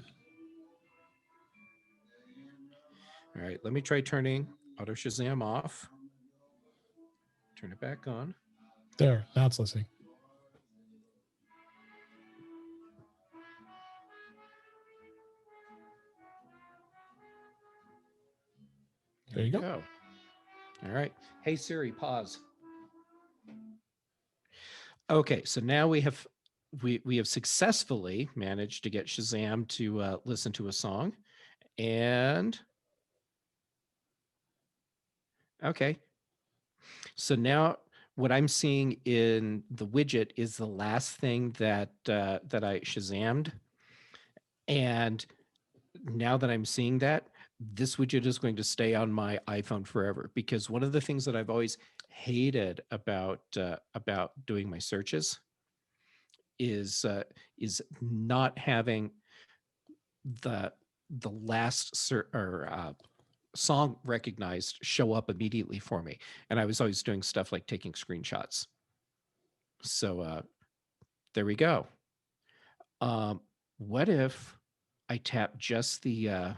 All right, let me try turning auto Shazam off. Turn it back on. There, now it's listening. There you go. All right. Hey Siri, pause. Okay, so now we have successfully managed to get Shazam to listen to a song, and okay. So now what I'm seeing in the widget is the last thing that that I Shazammed, and now that I'm seeing that, this widget is going to stay on my iPhone forever, because one of the things that I've always hated about doing my searches is not having the last song recognized show up immediately for me, and I was always doing stuff like taking screenshots. So there we go. What if I tap just the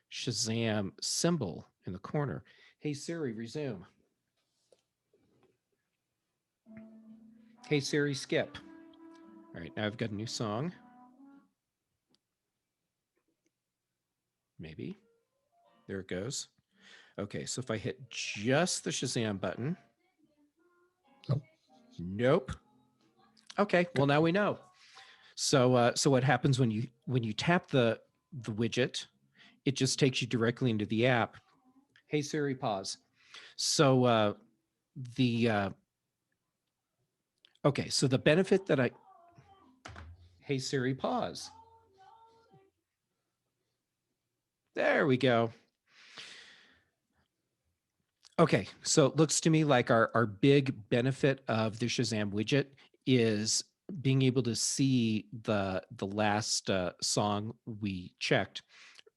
Shazam symbol in the corner? Hey Siri, resume. Hey Siri, skip. All right, now I've got a new song. Maybe. There it goes. Okay, so if I hit just the Shazam button. Nope. Okay, well now we know. So so what happens when you tap the widget, it just takes you directly into the app. Hey Siri, pause. So okay, so the benefit that Hey Siri, pause. There we go. Okay, so it looks to me like our big benefit of the Shazam widget is being able to see the last song we checked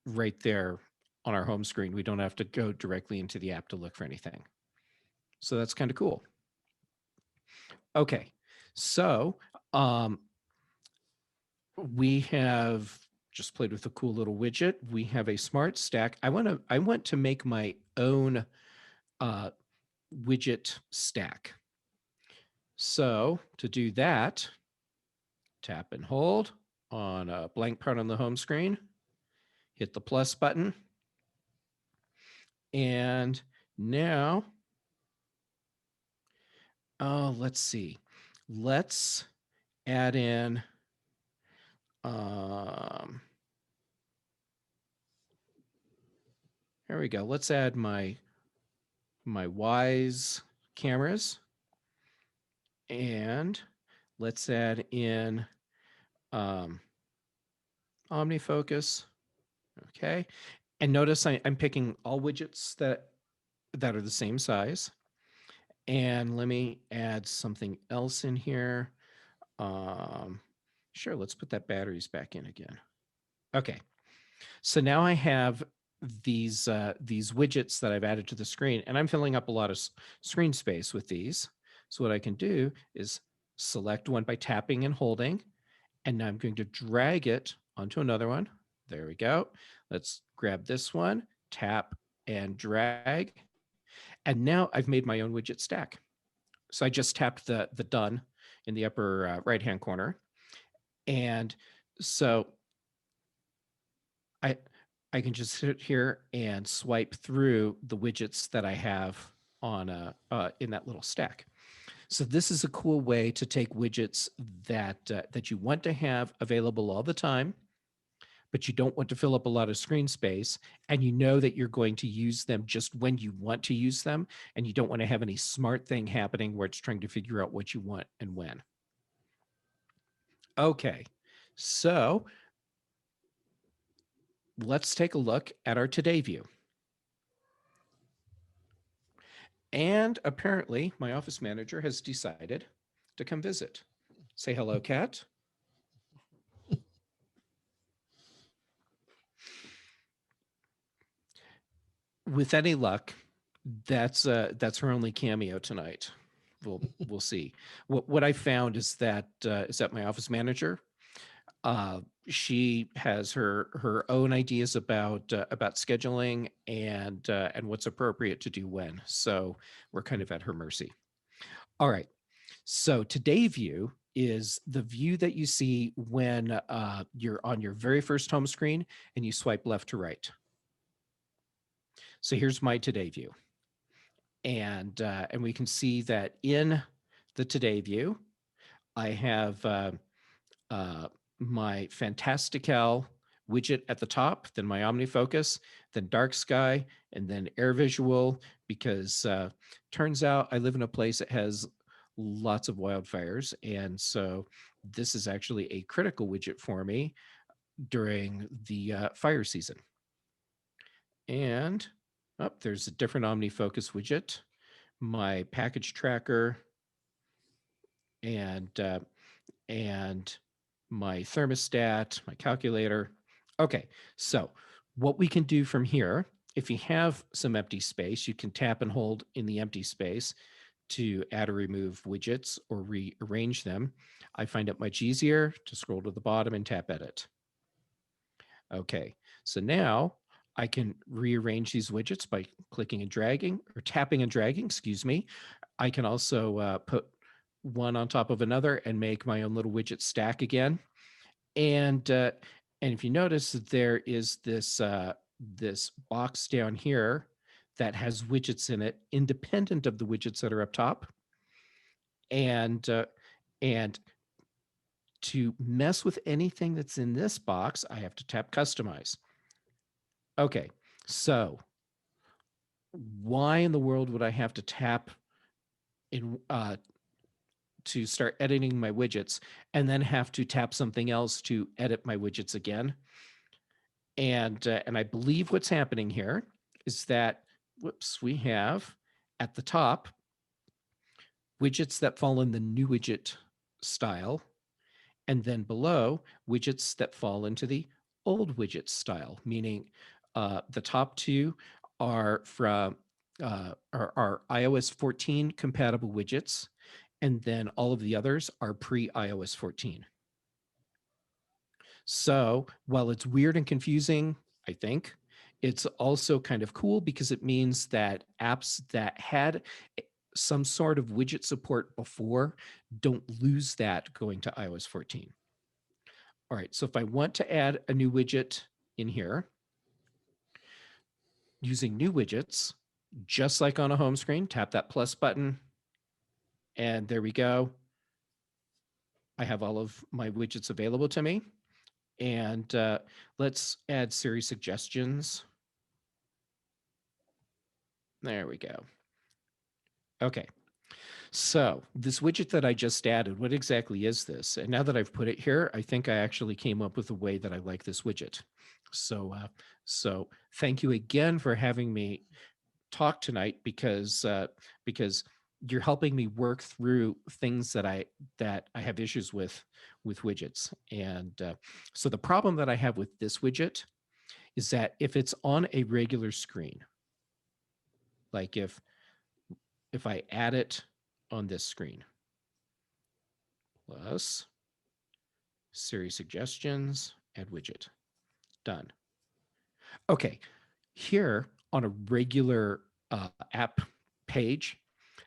right there on our home screen. We don't have to go directly into the app to look for anything. So that's kind of cool. Okay, so we have just played with a cool little widget. We have a smart stack. I want to make my own widget stack. So to do that, tap and hold on a blank part on the home screen, hit the plus button, and now, let's see, let's add in, here we go. Let's add my Wise cameras, and let's add in OmniFocus. Okay, and notice I'm picking all widgets that are the same size. And let me add something else in here. Sure, let's put that batteries back in again. Okay, so now I have these widgets that I've added to the screen, and I'm filling up a lot of screen space with these. So what I can do is select one by tapping and holding, and now I'm going to drag it onto another one. There we go. Let's grab this one, tap and drag, and now I've made my own widget stack. So I just tapped the done in the upper right-hand corner, and so I can just sit here and swipe through the widgets that I have on in that little stack. So this is a cool way to take widgets that you want to have available all the time, but you don't want to fill up a lot of screen space, and you know that you're going to use them just when you want to use them, and you don't want to have any smart thing happening where it's trying to figure out what you want and when. Okay, so let's take a look at our Today view. And apparently my office manager has decided to come visit. Say hello, Kat. With any luck, that's her only cameo tonight. We'll see. What I found is that my office manager, she has her own ideas about scheduling and what's appropriate to do when. So we're kind of at her mercy. All right. So Today view is the view that you see when you're on your very first home screen and you swipe left to right. So here's my Today view. And we can see that in the Today view, I have my Fantastical widget at the top, then my OmniFocus, then Dark Sky, and then Air Visual, because turns out I live in a place that has lots of wildfires. And so this is actually a critical widget for me during the fire season. And there's a different OmniFocus widget, my package tracker, and my thermostat, my calculator. Okay, so what we can do from here, if you have some empty space, you can tap and hold in the empty space to add or remove widgets or rearrange them. I find it much easier to scroll to the bottom and tap edit. Okay, so now I can rearrange these widgets by clicking and dragging, or tapping and dragging, excuse me. I can also put one on top of another and make my own little widget stack again. And if you notice, there is this this box down here that has widgets in it, independent of the widgets that are up top. And to mess with anything that's in this box, I have to tap Customize. Okay, so why in the world would I have to tap in to start editing my widgets and then have to tap something else to edit my widgets again? And I believe what's happening here is that, whoops, we have at the top widgets that fall in the new widget style, and then below widgets that fall into the old widget style, meaning the top two are from are iOS 14 compatible widgets, and then all of the others are pre-iOS 14. So while it's weird and confusing, I think it's also kind of cool because it means that apps that had some sort of widget support before don't lose that going to iOS 14. All right, so if I want to add a new widget in here, using new widgets, just like on a home screen, tap that plus button, and there we go. I have all of my widgets available to me. And let's add Siri suggestions. There we go. Okay. So this widget that I just added, what exactly is this? And now that I've put it here, I think I actually came up with a way that I like this widget. So, so thank you again for having me talk tonight, because you're helping me work through things that I have issues with widgets. And so the problem that I have with this widget is that if it's on a regular screen, like if I add it on this screen, plus Siri suggestions, add widget, done. Okay, here on a regular app page,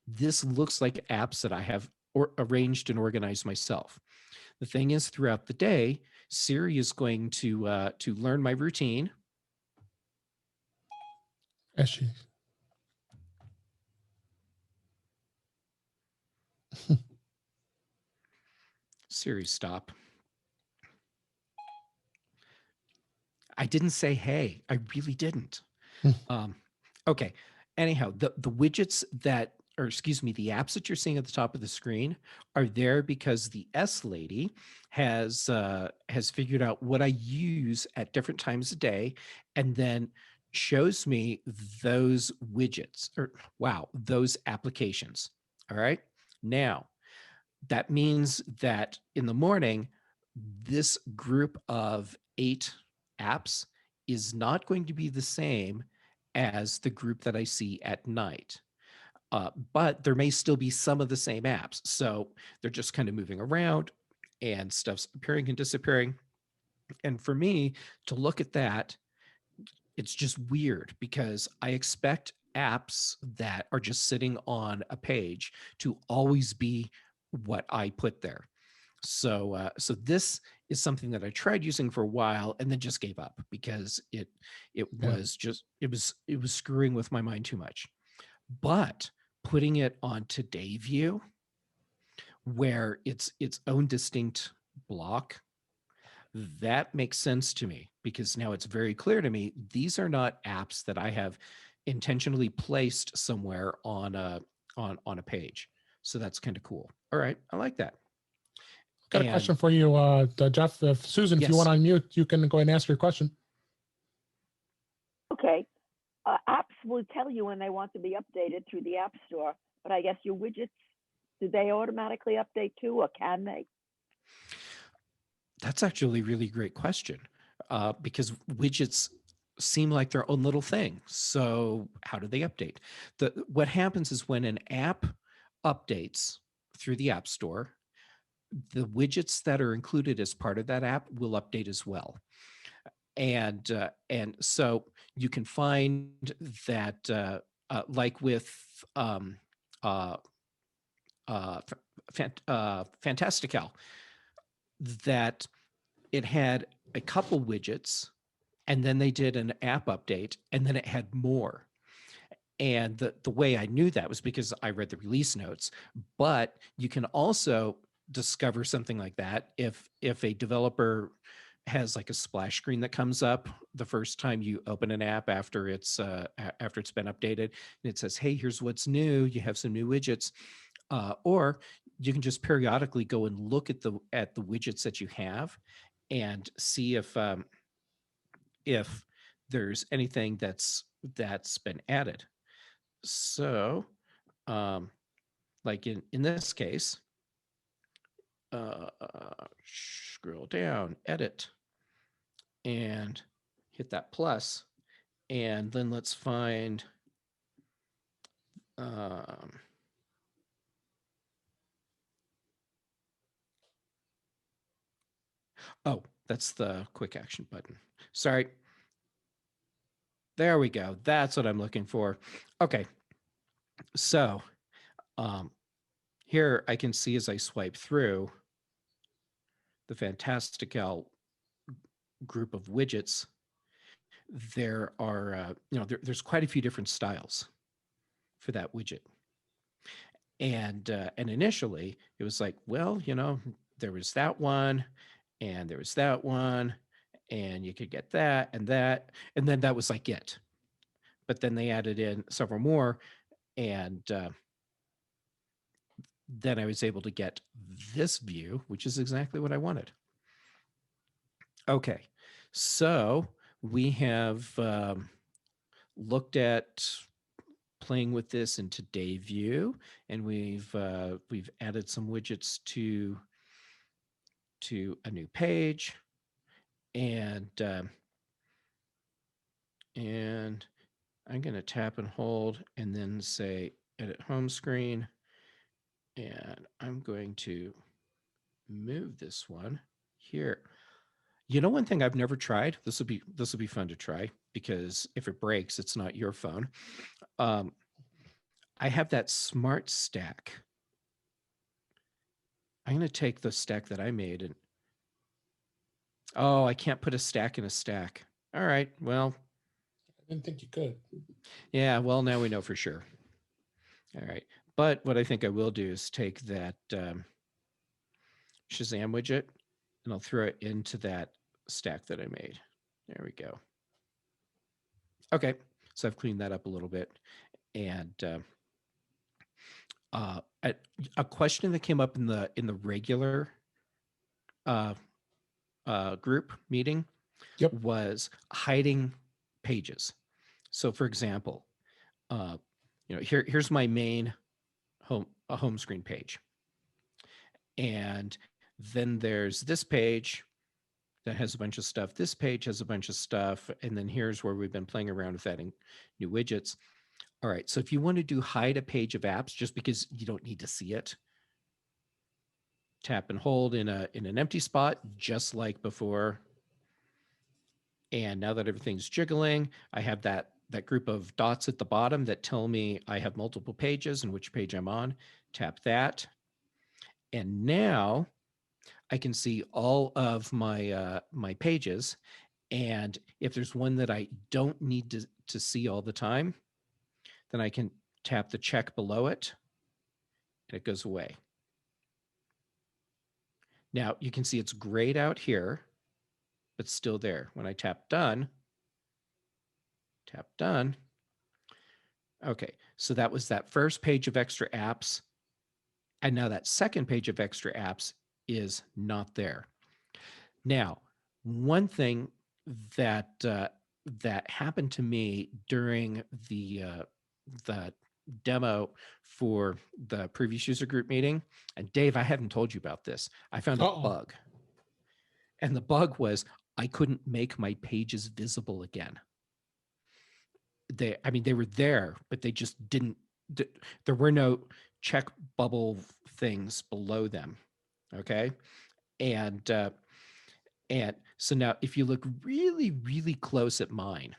this looks like apps that I have arranged and organized myself. The thing is, throughout the day, Siri is going to learn my routine. Siri, stop. I didn't say hey. I really didn't. Okay. Anyhow, the widgets that or excuse me, the apps that you're seeing at the top of the screen are there because the S lady has figured out what I use at different times of day, and then shows me those widgets, or wow, those applications. All right. Now, that means that in the morning, this group of 8 apps is not going to be the same as the group that I see at night. But there may still be some of the same apps. So they're just kind of moving around and stuff's appearing and disappearing. And for me to look at that, it's just weird because I expect apps that are just sitting on a page to always be what I put there. So this is something that I tried using for a while and then just gave up because it was screwing with my mind too much. But putting it on Today View, where it's its own distinct block, that makes sense to me because now it's very clear to me these are not apps that I have intentionally placed somewhere on a page. So that's kind of cool. All right, I like that. Got a question for you, Jeff. If Susan, if you want to unmute, you can go ahead and ask your question. Okay. Apps will tell you when they want to be updated through the App Store, but I guess your widgets, do they automatically update too, or can they? That's actually a really great question, because widgets seem like their own little thing. So how do they update? What happens is when an app updates through the App Store, the widgets that are included as part of that app will update as well. And so you can find that like with Fantastical, that it had a couple widgets and then they did an app update and then it had more. And the way I knew that was because I read the release notes, but you can also discover something like that if a developer has like a splash screen that comes up the first time you open an app after it's been updated, and it says, hey, here's what's new, you have some new widgets, or you can just periodically go and look at the widgets that you have and see if there's anything that's been added. So like in this case, scroll down, edit, and hit that plus, and then let's find oh, that's the quick action button. Sorry. There we go. That's what I'm looking for. Okay. So here I can see as I swipe through the Fantastical group of widgets, there are, there's quite a few different styles for that widget. And initially it was like, well, there was that one and there was that one and you could get that. And then that was like it. But then they added in several more, and then I was able to get this view, which is exactly what I wanted. Okay, so we have looked at playing with this in Today View, and we've added some widgets to a new page, and I'm going to tap and hold and then say edit home screen, and I'm going to move this one here. One thing I've never tried, this will be fun to try, because if it breaks, it's not your phone. I have that smart stack. I'm going to take the stack that I made and, oh, I can't put a stack in a stack. All right, well. I didn't think you could. Yeah, well, now we know for sure. All right, but what I think I will do is take that Shazam widget and I'll throw it into that stack that I made. There we go. Okay, so I've cleaned that up a little bit, and a question that came up in the regular group meeting was hiding pages. So for example, here's my main home screen page. And then there's this page that has a bunch of stuff. This page has a bunch of stuff. And then here's where we've been playing around with adding new widgets. All right, so if you want to do hide a page of apps, just because you don't need to see it, tap and hold in an empty spot, just like before. And now that everything's jiggling, I have that group of dots at the bottom that tell me I have multiple pages and which page I'm on. Tap that. And now I can see all of my my pages. And if there's one that I don't need to see all the time, then I can tap the check below it and it goes away. Now you can see it's grayed out here, but still there. When I tap done, okay, so that was that first page of extra apps. And now that second page of extra apps is not there. Now, one thing that that happened to me during the demo for the previous user group meeting, and Dave, I haven't told you about this. I found a bug. And the bug was I couldn't make my pages visible again. They were there, but they just didn't, there were no check bubble things below them. Okay. And so now if you look really, really close at mine,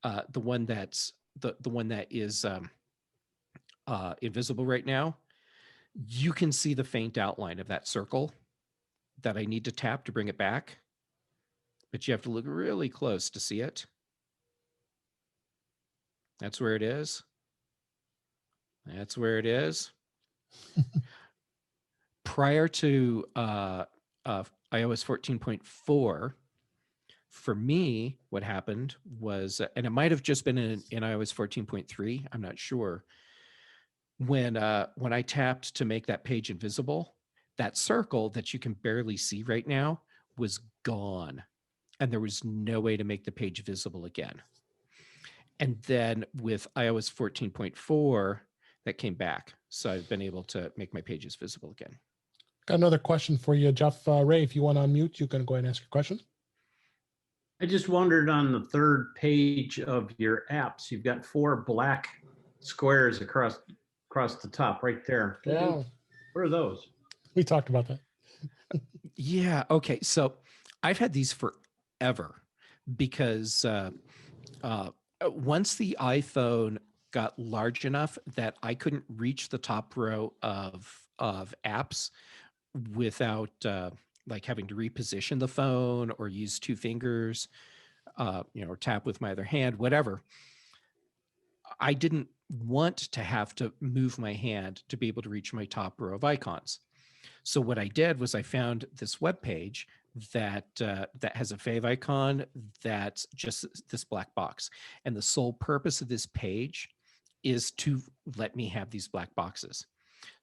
the one that's the one that is invisible right now, you can see the faint outline of that circle that I need to tap to bring it back, but you have to look really close to see it. That's where it is. That's where it is. Prior to iOS 14.4, for me, what happened was, and it might have just been in iOS 14.3, I'm not sure. When I tapped to make that page invisible, that circle that you can barely see right now was gone. And there was no way to make the page visible again. And then with iOS 14.4, that came back. So I've been able to make my pages visible again. Got another question for you, Jeff. Ray, if you want to unmute, you can go ahead and ask your question. I just wondered on the third page of your apps, you've got 4 black squares across the top right there. Yeah. What are those? We talked about that. Yeah. Okay. So I've had these forever because once the iPhone got large enough that I couldn't reach the top row of apps without like having to reposition the phone or use 2 fingers, or tap with my other hand, whatever. I didn't want to have to move my hand to be able to reach my top row of icons. So what I did was I found this web page that has a fave icon that's just this black box. And the sole purpose of this page is to let me have these black boxes.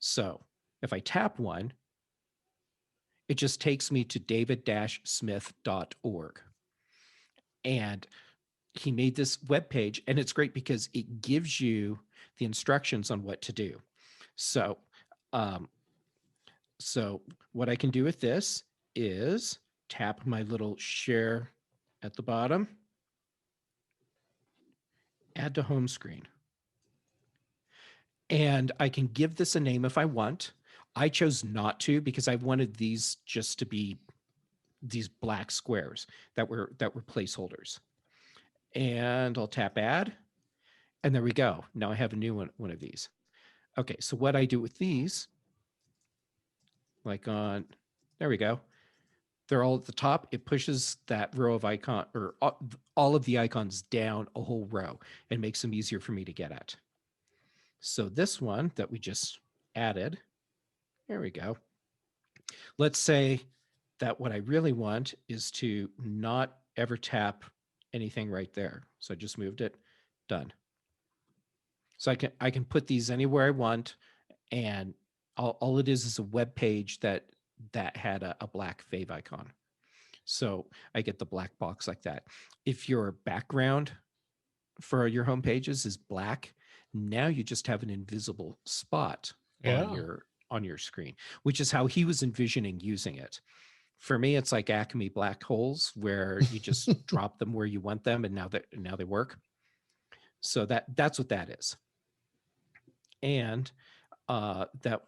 So if I tap one, it just takes me to david-smith.org. And he made this web page, and it's great because it gives you the instructions on what to do. So, so what I can do with this is tap my little share at the bottom, add to home screen. And I can give this a name if I want. I chose not to because I wanted these just to be these black squares that were placeholders. And I'll tap add, and there we go. Now I have a new one of these. Okay, so what I do with these, like there we go. They're all at the top. It pushes that row of icon, or all of the icons down a whole row and makes them easier for me to get at. So this one that we just added, there we go. Let's say that what I really want is to not ever tap anything right there. So I just moved it, done. So I can put these anywhere I want and all it is a web page that had a black fave icon. So I get the black box like that. If your background for your home pages is black, now you just have an invisible spot on your screen, which is how he was envisioning using it. For me, it's like Acme black holes where you just drop them where you want them, and now they work. So that's what that is. And that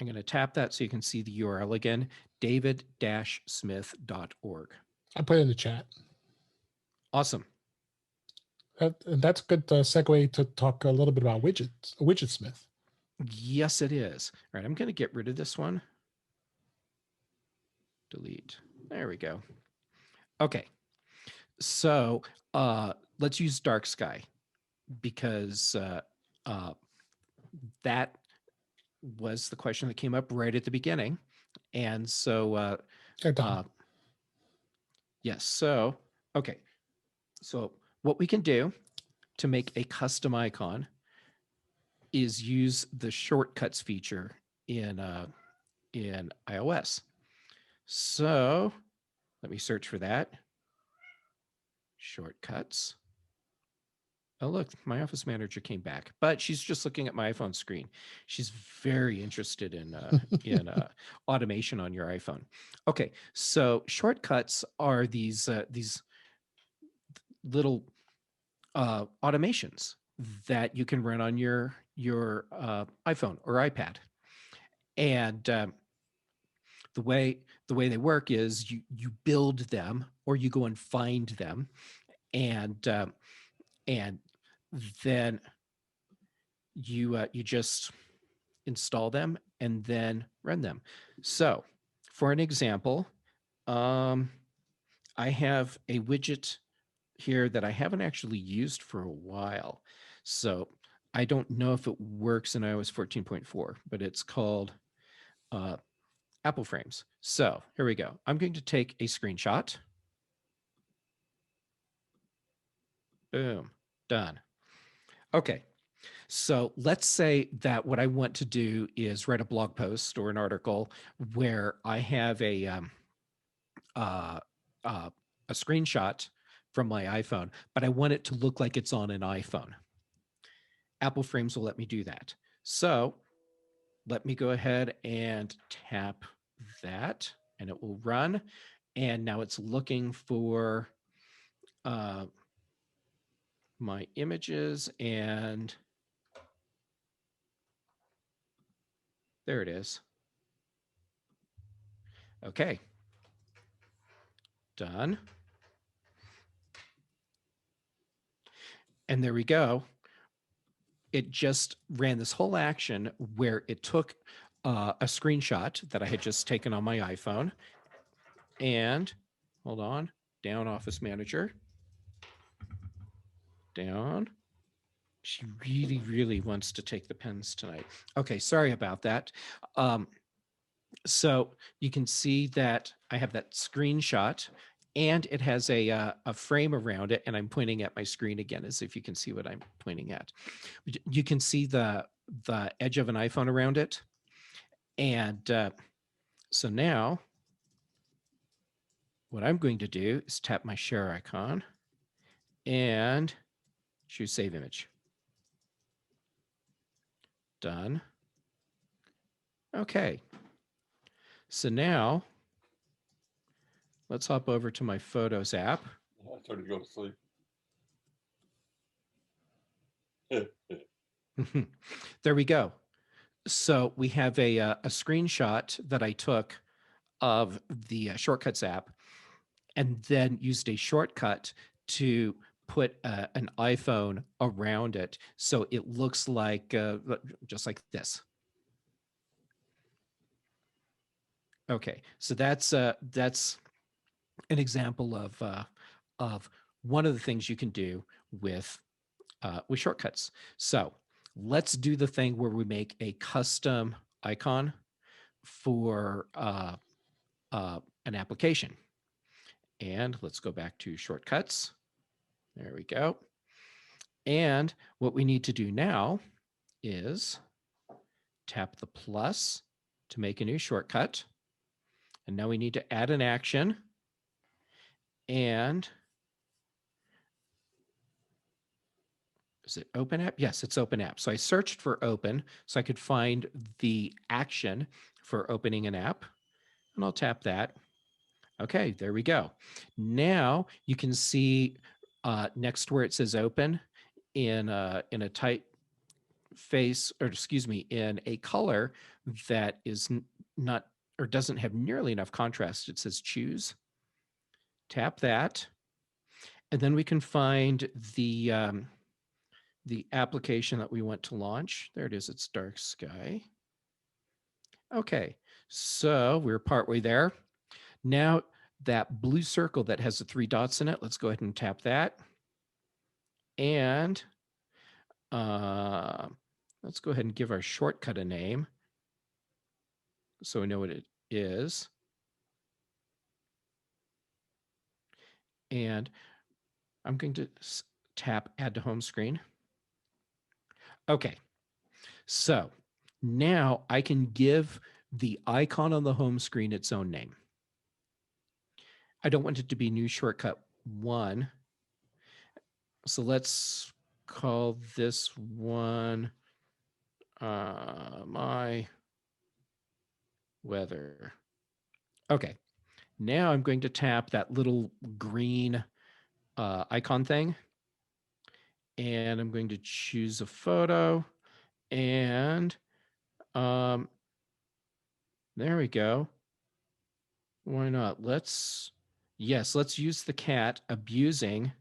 I'm going to tap that so you can see the URL again, david-smith.org. I put it in the chat. Awesome. That's a good segue to talk a little bit about widgets, Widgetsmith. Yes, it is. All right, I'm going to get rid of this one. Delete. There we go. Okay. So let's use dark sky because that was the question that came up right at the beginning. And so, yes. So, okay. So what we can do to make a custom icon is use the shortcuts feature in iOS. So let me search for that. Shortcuts. Oh, look, my office manager came back, but she's just looking at my iPhone screen. She's very interested in automation on your iPhone. Okay, so shortcuts are these little automations that you can run on your iPhone or iPad, and the way they work is you build them or you go and find them, and then you just install them and then run them. So for an example, I have a widget here that I haven't actually used for a while. So I don't know if it works in iOS 14.4, but it's called Apple Frames. So here we go. I'm going to take a screenshot. Boom, done. Okay, so let's say that what I want to do is write a blog post or an article where I have a screenshot from my iPhone, but I want it to look like it's on an iPhone. Apple Frames will let me do that. So let me go ahead and tap that, and it will run. And now it's looking for my images, and there it is. Okay. Done. And there we go. It just ran this whole action where it took a screenshot that I had just taken on my iPhone, and hold on, down Office Manager, down. She really, really wants to take the pens tonight. Okay, sorry about that. So you can see that I have that screenshot, and it has a frame around it, and I'm pointing at my screen again as if you can see what I'm pointing at. You can see the edge of an iPhone around it. And so now what I'm going to do is tap my share icon and choose Save Image. Done. Okay. So now let's hop over to my Photos app. I started to go to sleep. There we go. So we have a screenshot that I took of the Shortcuts app, and then used a shortcut to put an iPhone around it, so it looks like just like this. Okay, so that's an example of one of the things you can do with shortcuts. So let's do the thing where we make a custom icon for an application. And let's go back to shortcuts. There we go. And what we need to do now is tap the plus to make a new shortcut. And now we need to add an action. And is it open app? Yes, it's open app. So I searched for open so I could find the action for opening an app. And I'll tap that. Okay, there we go. Now you can see next where it says open in a typeface, or excuse me, in a color that is not or doesn't have nearly enough contrast. It says choose. Tap that, and then we can find the application that we want to launch. There it is. It's dark sky. Okay, so we're partway there. Now that blue circle that has the 3 dots in it, let's go ahead and tap that. And let's go ahead and give our shortcut a name so we know what it is. And I'm going to tap add to home screen. Okay, so now I can give the icon on the home screen its own name. I don't want it to be new shortcut 1. So let's call this one my weather. Okay, now I'm going to tap that little green icon thing, and I'm going to choose a photo, and there we go. Why not? Let's use the cat abusing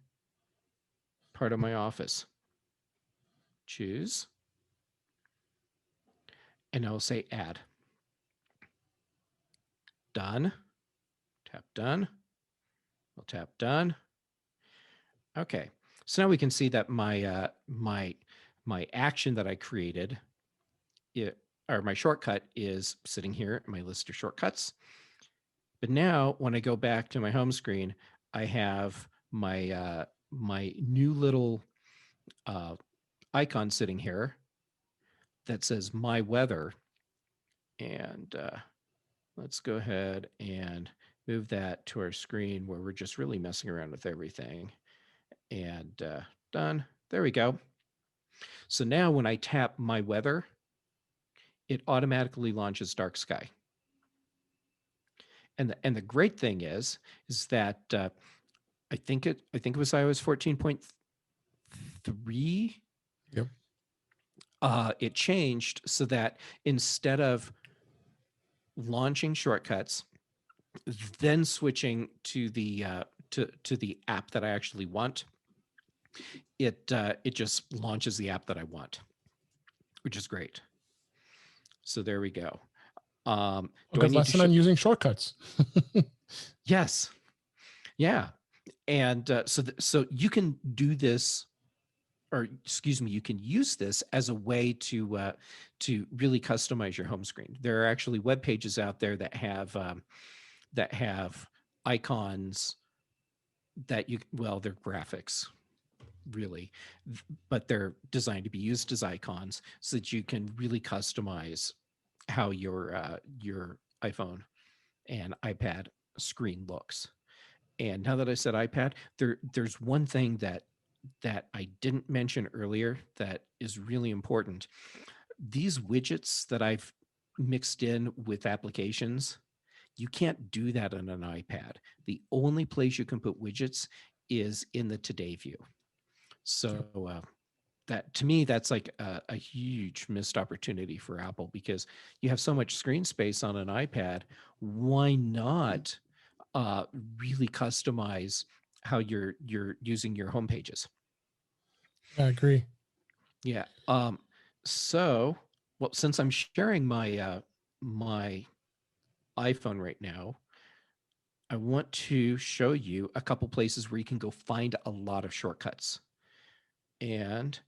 part of my office. Choose. And I'll say add. Done. Tap done. We'll tap done. Okay. So now we can see that my my action that I created, or my shortcut, is sitting here in my list of shortcuts. But now when I go back to my home screen, I have my my new little icon sitting here that says my weather. And let's go ahead and move that to our screen where we're just really messing around with everything. And done. There we go. So now when I tap my weather, it automatically launches dark sky. And the great thing is that I think it was iOS 14.3. Yep. It changed so that instead of launching shortcuts, then switching to the to the app that I actually want, it just launches the app that I want, which is great. So there we go. Good lesson on using shortcuts. Yes. Yeah. And so you can do this, or excuse me, you can use this as a way to really customize your home screen. There are actually web pages out there that have icons that they're graphics, really, but they're designed to be used as icons so that you can really customize how your iPhone and iPad screen looks. And now that I said iPad, there's one thing that I didn't mention earlier that is really important. These widgets that I've mixed in with applications, you can't do that on an iPad. The only place you can put widgets is in the Today view. So that, to me, that's like a huge missed opportunity for Apple, because you have so much screen space on an iPad. Why not really customize how you're using your home pages? I agree. Yeah. So, well, since I'm sharing my my iPhone right now, I want to show you a couple places where you can go find a lot of shortcuts. And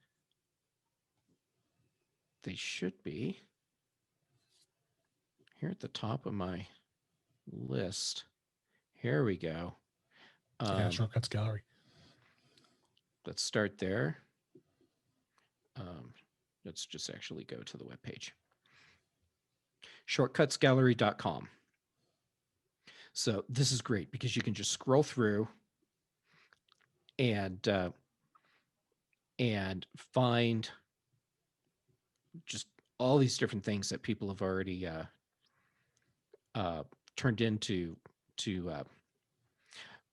they should be here at the top of my list. Here we go. Yeah, shortcuts gallery. Let's start there. Let's just actually go to the web page. shortcutsgallery.com. So this is great because you can just scroll through and find just all these different things that people have already turned into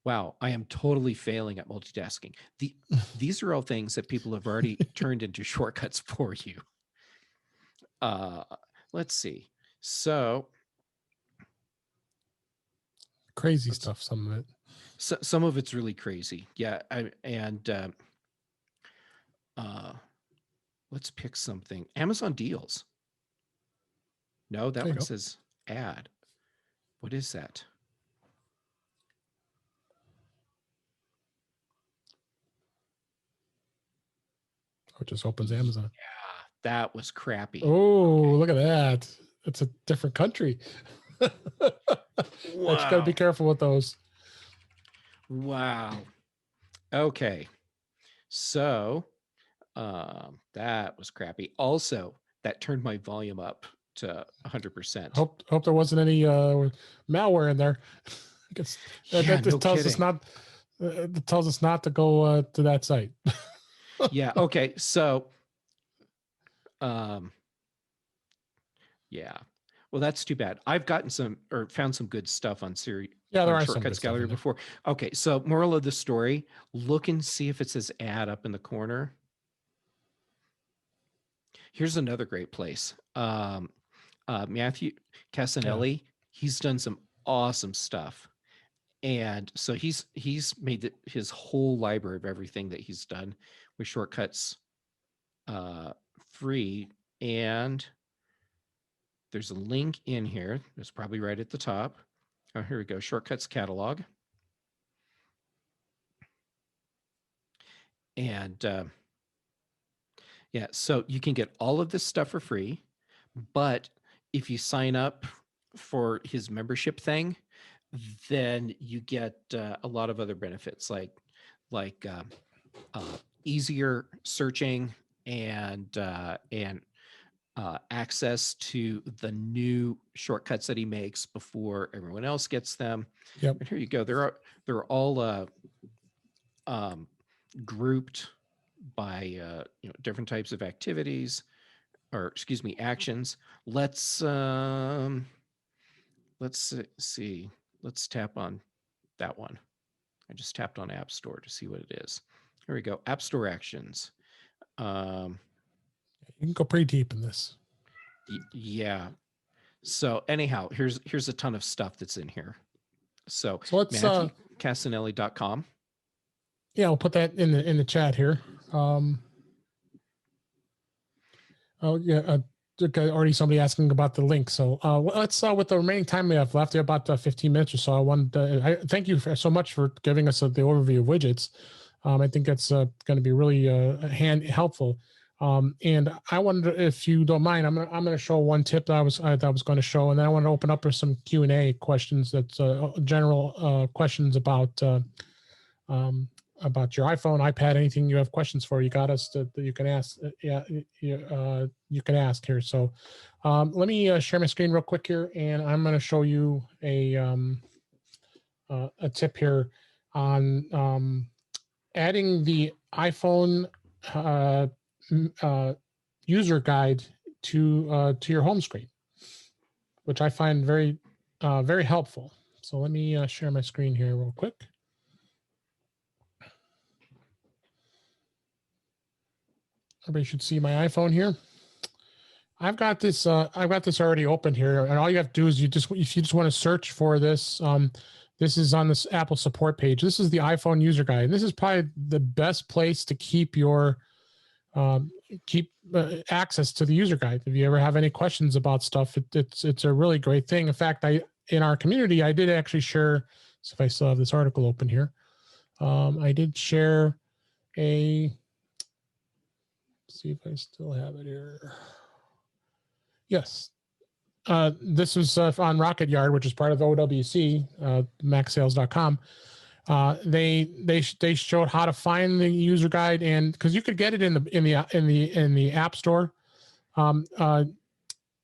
wow, I am totally failing at multitasking. These are all things that people have already turned into shortcuts for you. Let's see. So crazy stuff, some of it. So, some of it's really crazy. Yeah. Let's pick something. Amazon deals. No, that one says ad. What is that? Oh, it just opens Amazon. Yeah, that was crappy. Oh, okay. Look at that. It's a different country. Wow. You got to be careful with those. Wow. Okay. So that was crappy. Also, that turned my volume up to 100%. Hope there wasn't any malware in there. That tells us not to go to that site. Yeah. Okay. So, yeah. Well, that's too bad. I've gotten found some good stuff on Siri. Yeah, there are Shortcuts Gallery before. Okay. So, moral of the story: look and see if it says "ad" up in the corner. Here's another great place. Matthew Casanelli. Yeah. He's done some awesome stuff, and so he's made his whole library of everything that he's done with shortcuts free. And there's a link in here. It's probably right at the top. Oh, here we go. Shortcuts catalog. And yeah, so you can get all of this stuff for free, but if you sign up for his membership thing, then you get a lot of other benefits like easier searching and access to the new shortcuts that he makes before everyone else gets them. Yep. And here you go. They're all grouped by different types of activities, or excuse me, actions. Let's see. Let's tap on that one. I just tapped on App Store to see what it is. Here we go. App Store actions. You can go pretty deep in this. Yeah. So anyhow, here's a ton of stuff that's in here. So let's Casanelli.com. Yeah, I'll put that in the chat here. Already somebody asking about the link. So let's with the remaining time we have left, we have about 15 minutes or so. I thank you so much for giving us the overview of widgets. I think that's going to be really helpful. And I wonder if you don't mind, I'm going to show one tip that I was going to show, and then I want to open up for some Q&A questions. That's general questions about your iPhone, iPad, anything you have questions for. You got us that you can ask. You can ask here. So let me share my screen real quick here, and I'm going to show you a tip here on adding the iPhone user guide to your home screen, which I find very very helpful. So let me share my screen here real quick. Everybody should see my iPhone here. I've got this already open here, and all you have to do is if you just want to search for this, this is on this Apple support page. This is the iPhone user guide. And this is probably the best place to keep your access to the user guide. If you ever have any questions about stuff, it's a really great thing. In fact, in our community, I did actually share. So if I still have this article open here, I did share a. See if I still have it here. Yes. This was on Rocket Yard, which is part of OWC, MacSales.com. They showed how to find the user guide, and because you could get it in the App Store,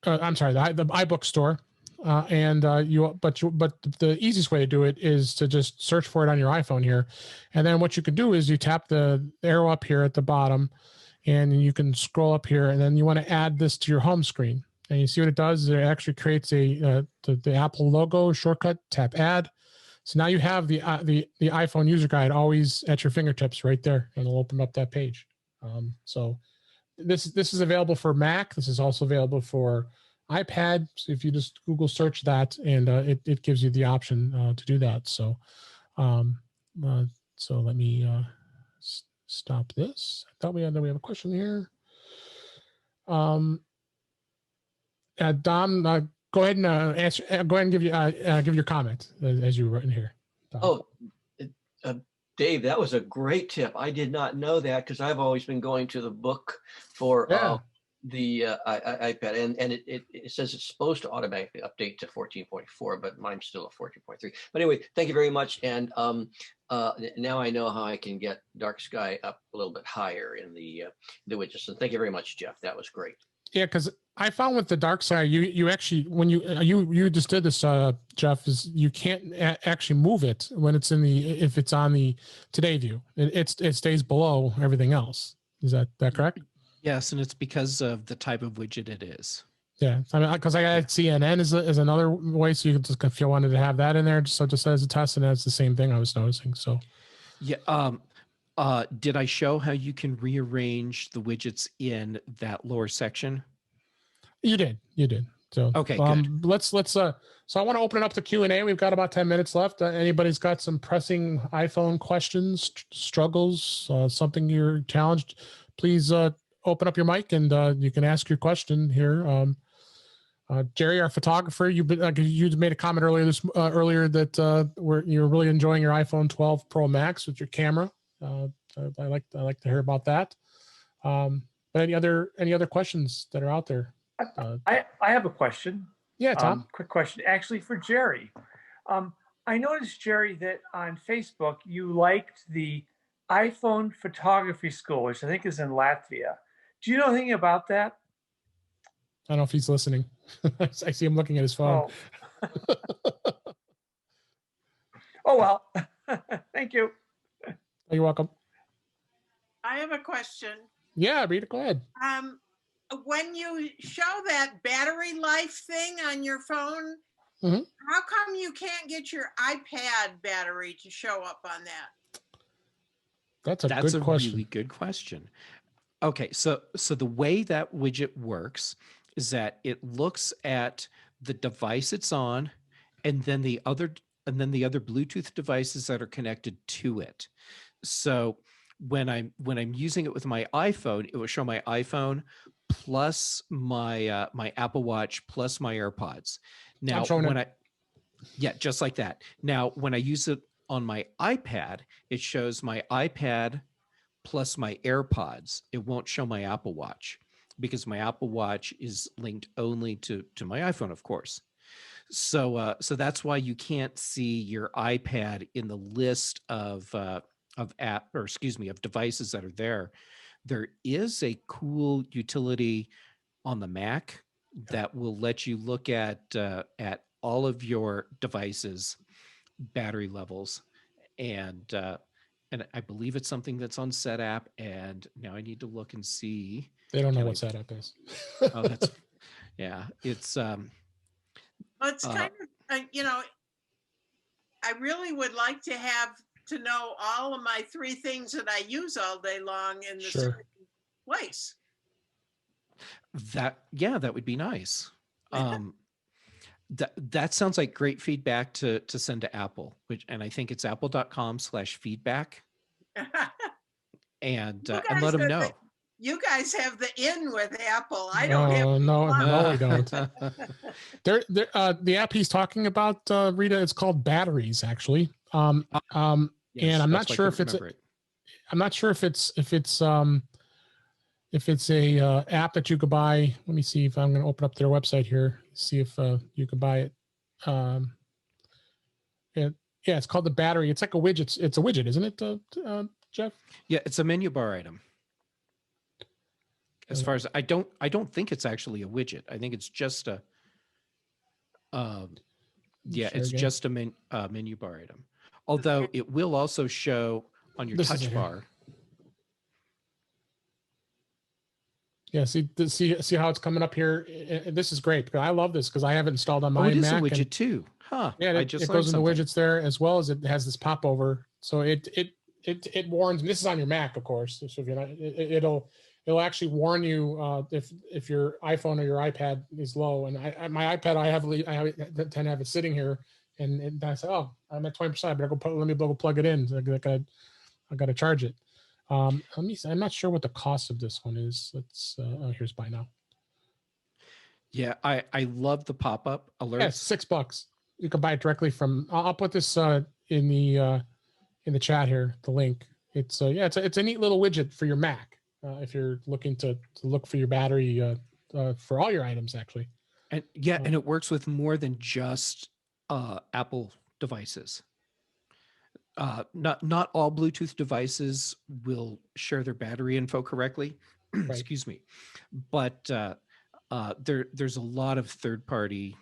I'm sorry, the iBook store. But the easiest way to do it is to just search for it on your iPhone here. And then what you can do is you tap the arrow up here at the bottom and you can scroll up here and then you want to add this to your home screen. And you see what it does? It actually creates the Apple logo shortcut, tap add. So now you have the iPhone user guide always at your fingertips right there, and it'll open up that page. So this is available for Mac. This is also available for iPad. So if you just Google search that, and it gives you the option to do that. So so let me stop this. I thought we have a question here. Dom, go ahead and answer. Go ahead and give your comment as you wrote in here. Dom. Oh, Dave, that was a great tip. I did not know that because I've always been going to the book for the iPad, and it says it's supposed to automatically update to 14.4, but mine's still at 14.3. But anyway, thank you very much. And now I know how I can get Dark Sky up a little bit higher in the widgets. And thank you very much, Jeff. That was great. Yeah, because I found with the dark side, you actually when you just did this, Jeff, is you can't actually move it when it's if it's on the Today view. It stays below everything else. Is that correct? Yes, and it's because of the type of widget it is. Yeah, I mean, because I got CNN is another way, so you can just if you wanted to have that in there, just as a test, and that's the same thing I was noticing. So, yeah. Did I show how you can rearrange the widgets in that lower section? You did. So okay, good. So I want to open up the Q&A. We've got about 10 minutes left. Anybody's got some pressing iPhone questions, struggles, something you're challenged, please open up your mic and you can ask your question here. Jerry, our photographer, you made a comment earlier that you're really enjoying your iPhone 12 Pro Max with your camera. I like to hear about that. But any other questions that are out there? I have a question. Yeah, Tom. Quick question, actually for Jerry. I noticed, Jerry, that on Facebook you liked the iPhone Photography School, which I think is in Latvia. Do you know anything about that? I don't know if he's listening. I see him looking at his phone. Oh, oh well. Thank you. You're welcome. I have a question. Yeah, Rita, go ahead. When you show that battery life thing on your phone, how come you can't get your iPad battery to show up on that? That's a really good question. Okay, so the way that widget works is that it looks at the device it's on, and then the other Bluetooth devices that are connected to it. So when I'm using it with my iPhone, it will show my iPhone plus my my Apple Watch plus my AirPods. Now just like that. Now when I use it on my iPad, it shows my iPad plus my AirPods. It won't show my Apple Watch because my Apple Watch is linked only to my iPhone, of course. So that's why you can't see your iPad in the list of devices that are there. There is a cool utility on the Mac that will let you look at all of your devices' battery levels, and I believe it's something that's on SetApp. And now I need to look and see. They don't know what SetApp is. Oh, that's it's. Well, it's kind of I really would like to know all of my 3 things that I use all day long in the same place. That would be nice. That sounds like great feedback to send to Apple, and I think it's apple.com/feedback. and let them know. You guys have the in with Apple. I don't have. No, we don't. The app he's talking about, Rita, it's called Batteries, actually. Yes, and I'm not sure if it's a app that you could buy. Let me see if I'm going to open up their website here. See if you could buy it. It's called the Battery. It's like a widget. It's a widget, isn't it, Jeff? Yeah, it's a menu bar item. As far as I don't think it's actually a widget. I think it's just a it's just a menu bar item. Although it will also show on your touch bar. Yeah, see how it's coming up here. This is great because I love this because I have it installed on my Mac. It is a widget too, huh? Yeah, it goes in the widgets there as well as it has this popover. So it warns. And this is on your Mac, of course. So if you're not, it'll actually warn you if your iPhone or your iPad is low. And my iPad, I tend to have it sitting here, and I say, oh, I'm at 20%. I better let me go plug it in. So I got to charge it. Let me see. I'm not sure what the cost of this one is. Let's here's buy now. Yeah, I love the pop-up alerts. Yeah, $6. You can buy it directly from. I'll put this in the chat here. The link. It's a neat little widget for your Mac if you're looking to look for your battery for all your items actually. And and it works with more than just Apple devices. Not all Bluetooth devices will share their battery info correctly. Right. Excuse me, but there's a lot of third-party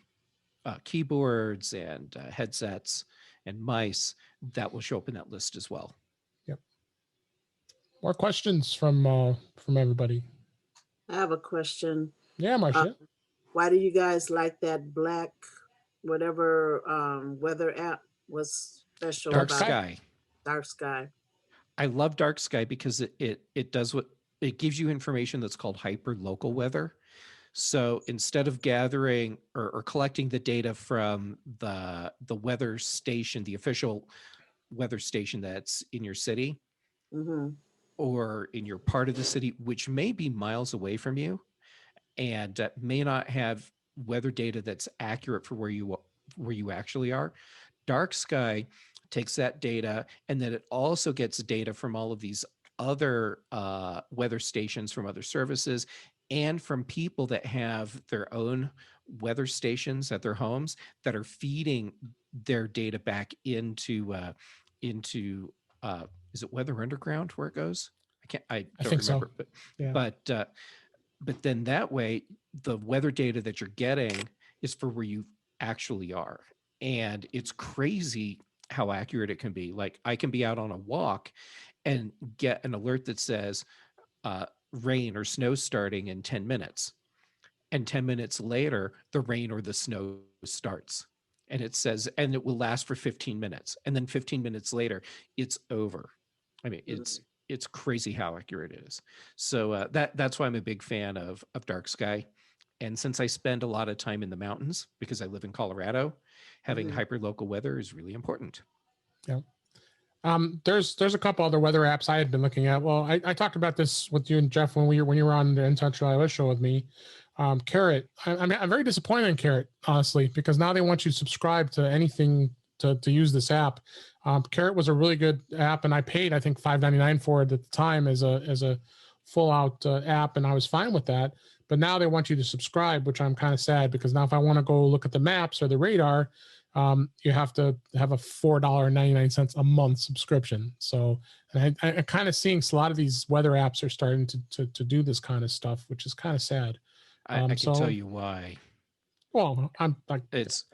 keyboards and headsets and mice that will show up in that list as well. Yep. More questions from everybody. I have a question. Yeah, Marcia. Why do you guys like that black whatever weather app? Was special Dark about Sky. Dark Sky. I love Dark Sky because it does what it gives you information that's called hyper local weather. So instead of gathering or collecting the data from the weather station, the official weather station that's in your city or in your part of the city, which may be miles away from you and may not have weather data that's accurate for where you actually are, Dark Sky takes that data, and then it also gets data from all of these other weather stations from other services and from people that have their own weather stations at their homes that are feeding their data back into is it Weather Underground where it goes? I don't remember, so. But then that way the weather data that you're getting is for where you actually are. And it's crazy how accurate it can be. Like I can be out on a walk and get an alert that says rain or snow starting in 10 minutes. And 10 minutes later, the rain or the snow starts. And it says, and it will last for 15 minutes. And then 15 minutes later, it's over. I mean, it's crazy how accurate it is. So that's why I'm a big fan of Dark Sky. And since I spend a lot of time in the mountains because I live in Colorado, having hyper-local weather is really important. Yeah. There's a couple other weather apps I had been looking at. Well, I talked about this with you and Jeff when you were on the Intentional iOS show with me. Carrot. I'm very disappointed in Carrot, honestly, because now they want you to subscribe to anything to use this app. Carrot was a really good app, and I paid I think $5.99 for it at the time as a full out app, and I was fine with that. But now they want you to subscribe, which I'm kind of sad because now if I want to go look at the maps or the radar, you have to have a $4.99 a month subscription. So I'm kind of seeing a lot of these weather apps are starting to do this kind of stuff, which is kind of sad. I can tell you why. Well, it's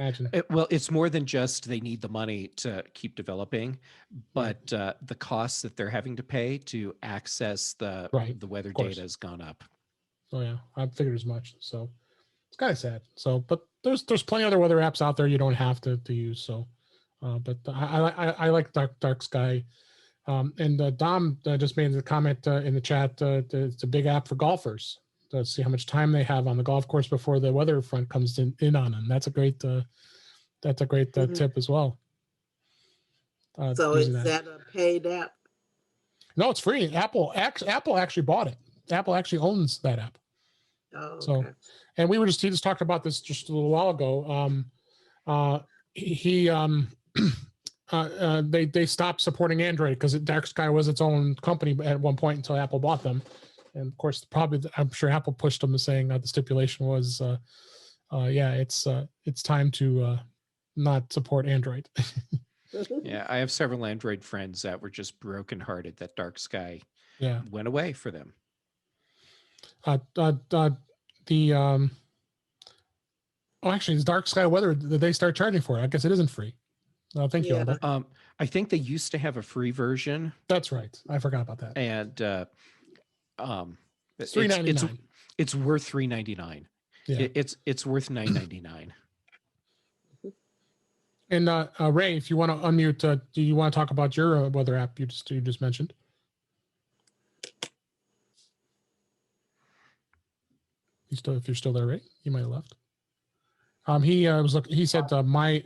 more than just they need the money to keep developing, but the costs that they're having to pay to access the weather data has gone up. Oh yeah, I figured as much. So it's kind of sad. So, but there's plenty of other weather apps out there you don't have to use. So, but I like Dark Sky. And Dom just made the comment in the chat. It's a big app for golfers to see how much time they have on the golf course before the weather front comes in on them. That's a great tip as well. So is that a paid app? No, it's free. Apple actually bought it. Apple actually owns that app. Oh, okay. So, and he just talked about this just a little while ago. They stopped supporting Android because Dark Sky was its own company at one point until Apple bought them. And of course, I'm sure Apple pushed them to saying the stipulation was, it's time to not support Android. Yeah, I have several Android friends that were just brokenhearted that Dark Sky went away for them. Oh, actually, it's dark sky weather that they start charging for. I guess it isn't free. Thank you, Alda. I think they used to have a free version. That's right. I forgot about that. And it's $3.99. It's worth $3.99. Yeah. It's worth $9.99. And Ray, if you want to unmute, do you want to talk about your weather app you just mentioned? If you're still there, Ray, you might have left. He said my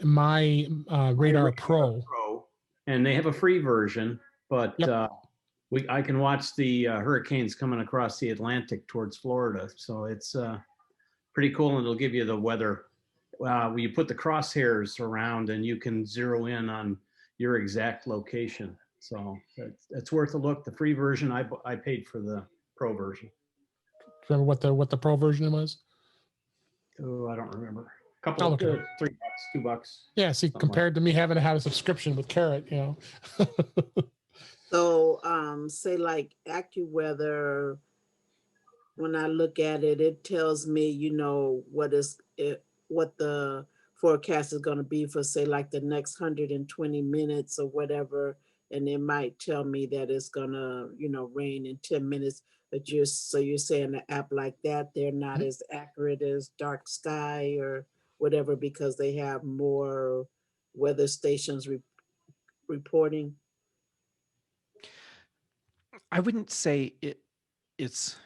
Radar Pro, and they have a free version, but I can watch the hurricanes coming across the Atlantic towards Florida, so it's pretty cool, and it'll give you the weather. You put the crosshairs around, and you can zero in on your exact location. So it's worth a look. The free version, I paid for the pro version. Remember what the pro version was? Oh, I don't remember. Couple of $3, $2. Yeah, see, compared to me having to have a subscription with Carrot, So, say like AccuWeather, when I look at it, it tells me, what the forecast is going to be for, say, like the next 120 minutes or whatever, and it might tell me that it's going to, rain in 10 minutes. But you're saying an app like that, they're not as accurate as Dark Sky or whatever, because they have more weather stations reporting? I wouldn't say it's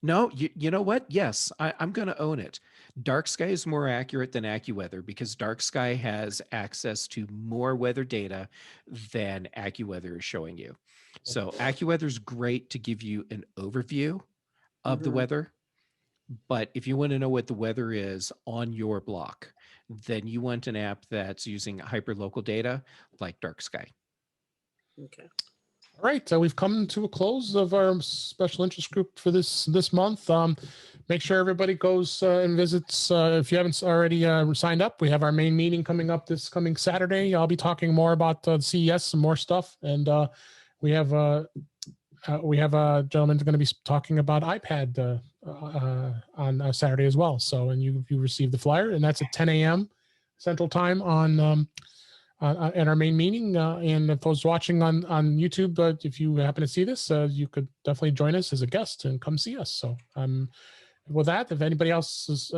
no, you know what? Yes, I'm going to own it. Dark Sky is more accurate than AccuWeather because Dark Sky has access to more weather data than AccuWeather is showing you. So AccuWeather is great to give you an overview of the weather. But if you want to know what the weather is on your block, then you want an app that's using hyperlocal data like Dark Sky. Okay. All right, we've come to a close of our special interest group for this month. Make sure everybody goes and visits. If you haven't already signed up, we have our main meeting coming up this coming Saturday. I'll be talking more about CES, some more stuff, and we have a gentleman who's going to be talking about iPad on Saturday as well. So, and you received the flyer, and that's at 10 a.m. Central Time on at our main meeting. And if those watching on YouTube, if you happen to see this, you could definitely join us as a guest and come see us. So, with that, if anybody else is,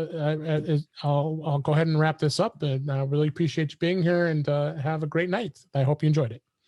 I'll go ahead and wrap this up. And I really appreciate you being here, and have a great night. I hope you enjoyed it.